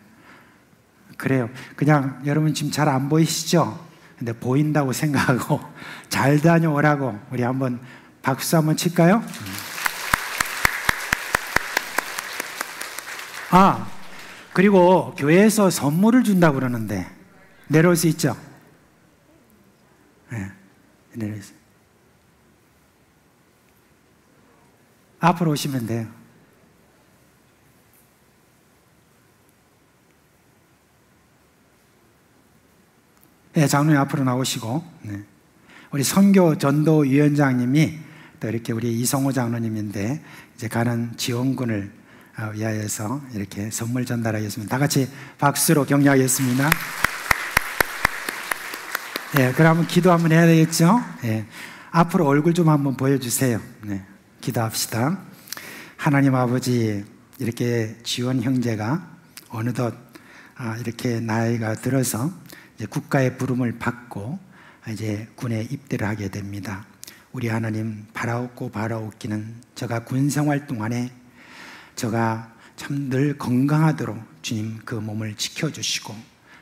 그래요. 그냥 여러분 지금 잘 안 보이시죠? 근데 보인다고 생각하고 잘 다녀오라고 우리 한번 박수 한번 칠까요? 그리고 교회에서 선물을 준다고 그러는데 내려올 수 있죠? 네. 내려오세요. 앞으로 오시면 돼요. 네, 장로님 앞으로 나오시고, 네. 우리 선교 전도위원장님이 또 이렇게 우리 이성호 장로님인데 이제 가는 지원군을 위하여서 이렇게 선물 전달하겠습니다. 다 같이 박수로 격려하겠습니다. 네, 그럼 기도 한번 해야 되겠죠? 네, 앞으로 얼굴 좀 한번 보여주세요. 네, 기도합시다. 하나님 아버지, 이렇게 지원 형제가 어느덧 이렇게 나이가 들어서 이제 국가의 부름을 받고 이제 군에 입대를 하게 됩니다. 우리 하나님, 바라옵고 바라옵기는 저가 군 생활 동안에 저가 참 늘 건강하도록 주님 그 몸을 지켜주시고,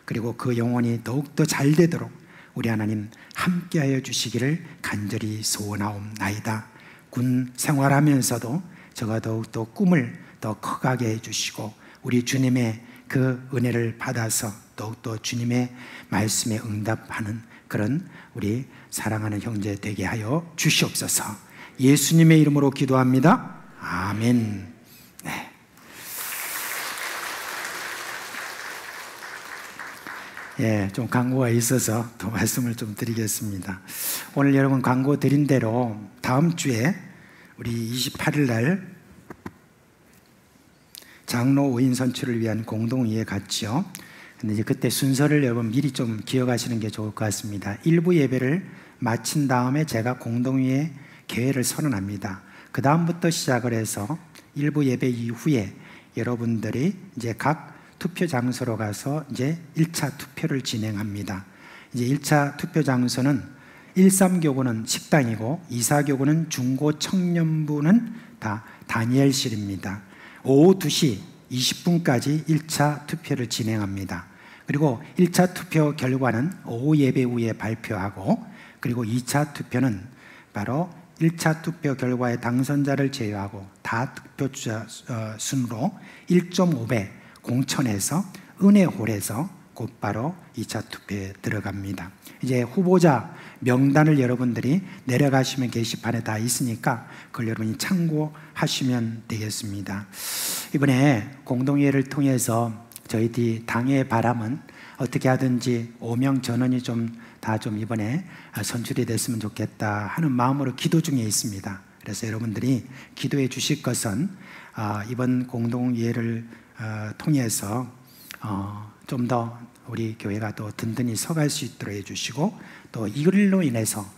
그리고 그 영혼이 더욱더 잘 되도록 우리 하나님 함께하여 주시기를 간절히 소원하옵나이다. 군 생활하면서도 저가 더욱더 꿈을 더 커가게 해주시고, 우리 주님의 그 은혜를 받아서 더욱더 주님의 말씀에 응답하는 그런 우리 사랑하는 형제 되게 하여 주시옵소서. 예수님의 이름으로 기도합니다. 아멘. 네. 예, 좀 광고가 있어서 또 말씀을 좀 드리겠습니다. 오늘 여러분 광고 드린 대로 다음 주에 우리 28일 날 장로 5인 선출을 위한 공동회의에 갔죠. 근데 이제 그때 순서를 여러분 미리 좀 기억하시는 게 좋을 것 같습니다. 1부 예배를 마친 다음에 제가 공동회의 개회를 선언합니다. 그 다음부터 시작을 해서 1부 예배 이후에 여러분들이 이제 각 투표 장소로 가서 이제 1차 투표를 진행합니다. 이제 1차 투표 장소는 13교구는 식당이고 24교구는 중고 청년부는 다 다니엘실입니다. 오후 2시 20분까지 1차 투표를 진행합니다. 그리고 1차 투표 결과는 오후 예배 후에 발표하고, 그리고 2차 투표는 바로 1차 투표 결과의 당선자를 제외하고 다 득표자 순으로 1.5배 공천해서 은혜홀에서 곧바로 2차 투표에 들어갑니다. 이제 후보자 명단을 여러분들이 내려가시면 게시판에 다 있으니까 그걸 여러분이 참고하시면 되겠습니다. 이번에 공동회의를 통해서 저희 당의 바람은 어떻게 하든지 5명 전원이 다 이번에 선출이 됐으면 좋겠다 하는 마음으로 기도 중에 있습니다. 그래서 여러분들이 기도해 주실 것은 이번 공동회의를 통해서 좀 더 우리 교회가 또 든든히 서갈 수 있도록 해주시고, 또 이걸로 인해서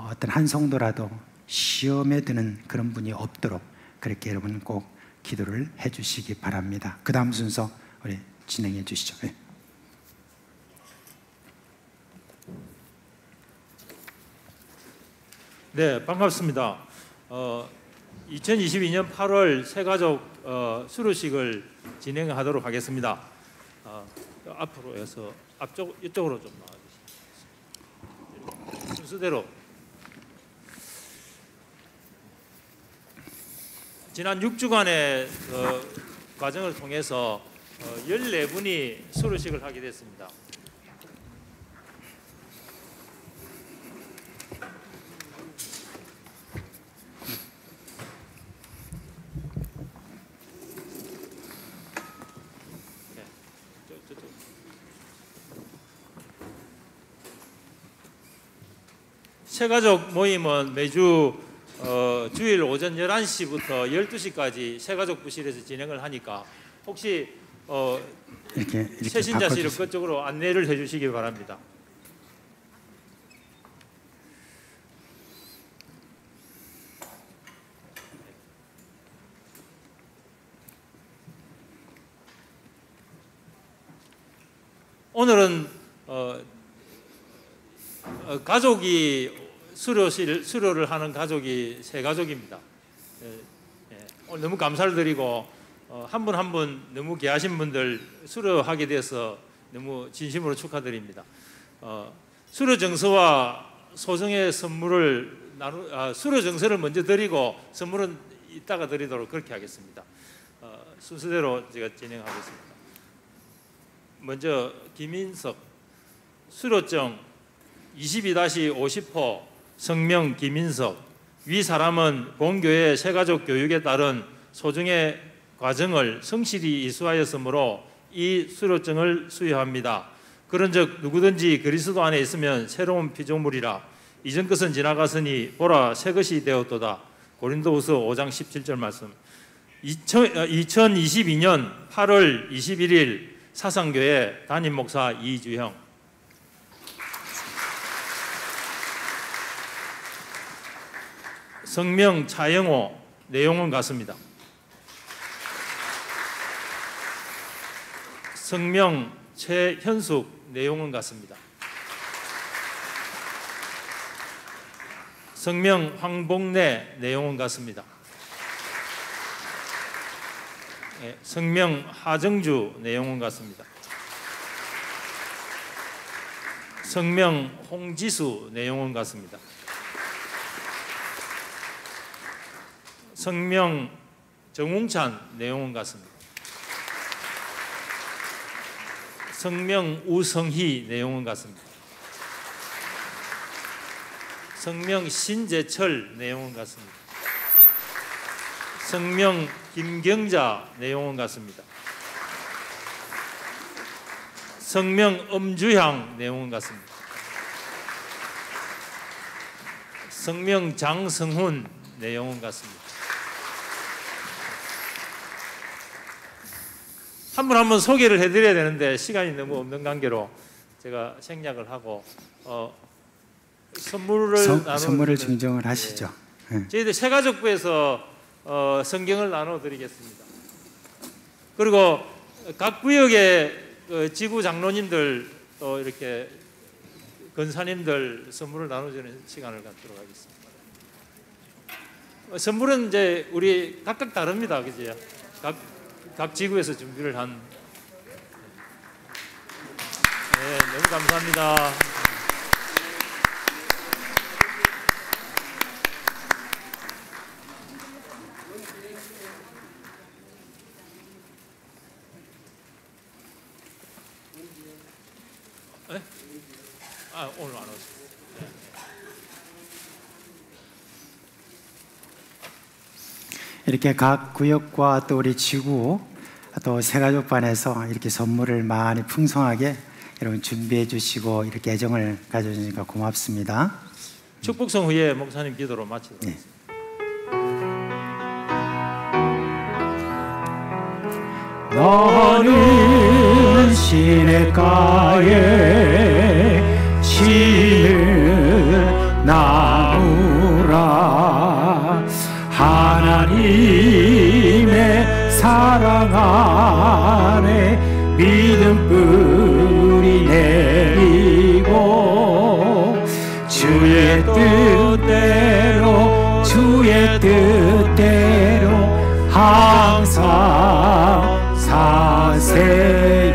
어떤 한 성도라도 시험에 드는 그런 분이 없도록 그렇게 여러분 꼭 기도를 해주시기 바랍니다. 그 다음 순서 우리 진행해 주시죠. 네. 네, 반갑습니다. 2022년 8월 새가족 수료식을 진행하도록 하겠습니다. 앞으로 해서 이쪽으로 좀 나와주시죠. 순서대로 지난 6주간의 과정을 통해서 14분이 수료식을 하게 됐습니다. 새가족 모임은 매주 주일 오전 11시부터 12시까지 새가족 부실에서 진행을 하니까 혹시 이렇게 새신자실을 그쪽으로 안내를 해주시기 바랍니다. 오늘은 가족이 수료를 하는 가족이 세 가족입니다. 오늘 너무 감사를 드리고 한 분 한 분 너무 귀하신 분들 수료하게 돼서 너무 진심으로 축하드립니다. 수료 정서와 소정의 선물을 수료 정서를 먼저 드리고 선물은 이따가 드리도록 그렇게 하겠습니다. 순서대로 제가 진행하겠습니다. 먼저 김인석 수료증 22-50호 성명 김인석 위 사람은 본교회 새가족 교육에 따른 소중의 과정을 성실히 이수하였으므로 이 수료증을 수여합니다. 그런즉 누구든지 그리스도 안에 있으면 새로운 피조물이라 이전 것은 지나갔으니 보라 새 것이 되었도다. 고린도후서 5장 17절 말씀. 2022년 8월 21일 사상교회 담임 목사 이주형. 성명 차영호, 내용은 같습니다. 성명 최현숙, 내용은 같습니다. 성명 황복래, 내용은 같습니다. 성명 하정주, 내용은 같습니다. 성명 홍지수, 내용은 같습니다. 성명 정웅찬, 내용은 같습니다. 성명 우성희, 내용은 같습니다. 성명 신재철, 내용은 같습니다. 성명 김경자, 내용은 같습니다. 성명 엄주향, 내용은 같습니다. 성명 장성훈, 내용은 같습니다. 한 분 한 분 소개를 해드려야 되는데 시간이 너무 없는 관계로 제가 생략을 하고 선물을 증정을 하시죠. 네. 저희들 새가족부에서 성경을 나눠드리겠습니다. 그리고 각 구역의 지구 장로님들 또 이렇게 권사님들 선물을 나눠주는 시간을 갖도록 하겠습니다. 선물은 이제 우리 각각 다릅니다, 그죠? 각 지구에서 준비를 한. 네, 너무 감사합니다. 네? 오늘 안 오셨어요. 이렇게 각 구역과 또 우리 지구 또 새가족반에서 이렇게 선물을 많이 풍성하게 여러분 준비해 주시고 이렇게 애정을 가져주니까 고맙습니다. 축복성 후에 목사님 기도로 마치도록 하겠습니다. 너는 시냇가에 신을 나누라 하나님의 사랑 안에 믿음 뿌리 내리고 주의 뜻대로 항상 사세요.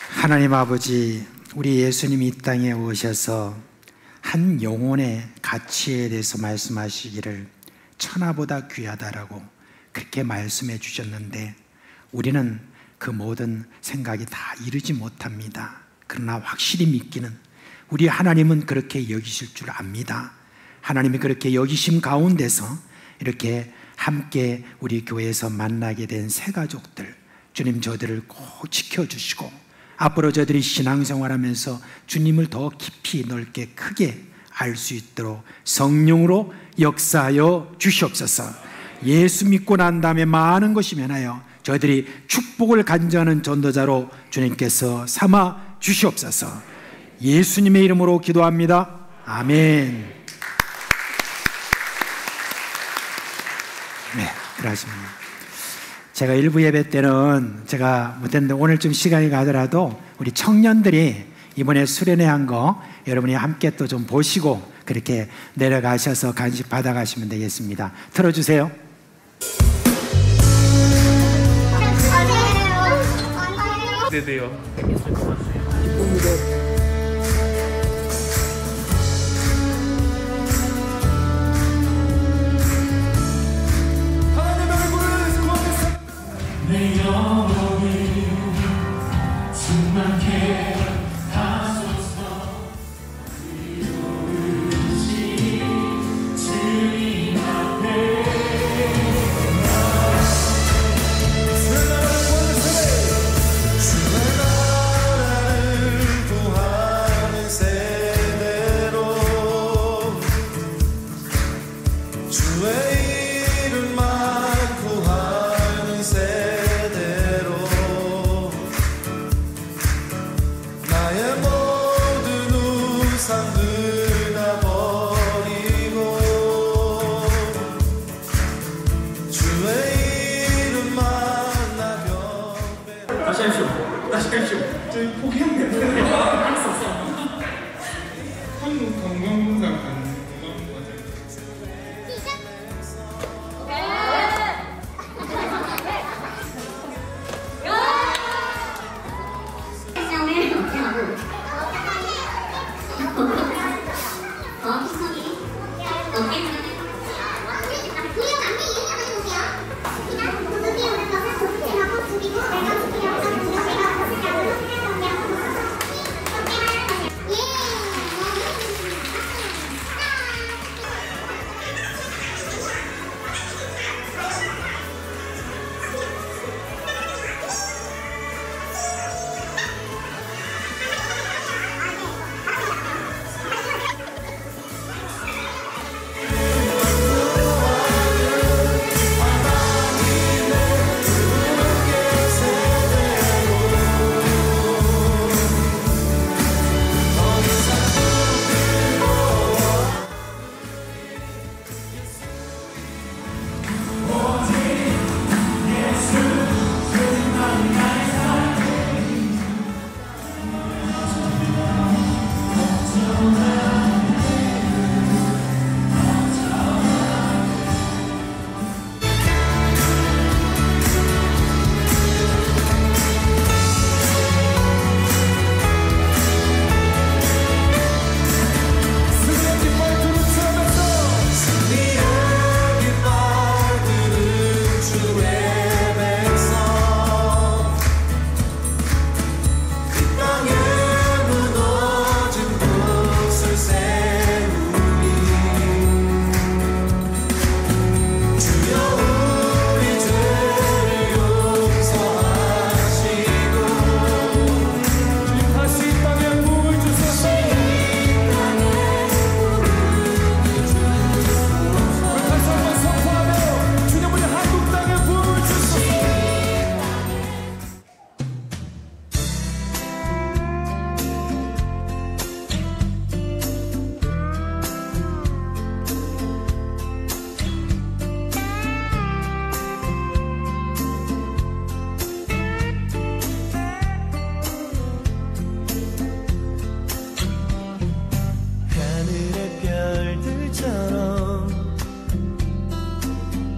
하나님 아버지, 우리 예수님이 이 땅에 오셔서 한 영혼의 가치에 대해서 말씀하시기를 천하보다 귀하다라고 그렇게 말씀해 주셨는데 우리는 그 모든 생각이 다 이루지 못합니다. 그러나 확실히 믿기는 우리 하나님은 그렇게 여기실 줄 압니다. 하나님이 그렇게 여기심 가운데서 이렇게 함께 우리 교회에서 만나게 된 새 가족들, 주님 저들을 꼭 지켜주시고 앞으로 저들이 신앙생활하면서 주님을 더 깊이 넓게 크게 알 수 있도록 성령으로 역사하여 주시옵소서. 예수 믿고 난 다음에 많은 것이 변하여 저희들이 축복을 간주하는 전도자로 주님께서 삼아 주시옵소서. 예수님의 이름으로 기도합니다. 아멘. 네, 그러십니다. 제가 일부 예배 때는 제가 못했는데 오늘 좀 시간이 가더라도 우리 청년들이 이번에 수련회한 거 여러분이 함께 또 좀 보시고 그렇게 내려가셔서 간식 받아가시면 되겠습니다. 틀어주세요. 네네요. 내 영혼이 충만케 하소서. 의로우신 주님 앞에 주의 나라를 구하는 세대로 주의 이름만 구하는 세대로 나의 모든 우상들 다 버리고 주의 이름만 나 경배. 다시 하십시오. 저희 포기했는데. 한국 관광공사 관광과장.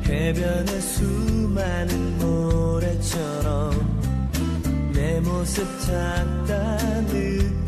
해변의 수많은 모래처럼 내 모습 찾다 느껴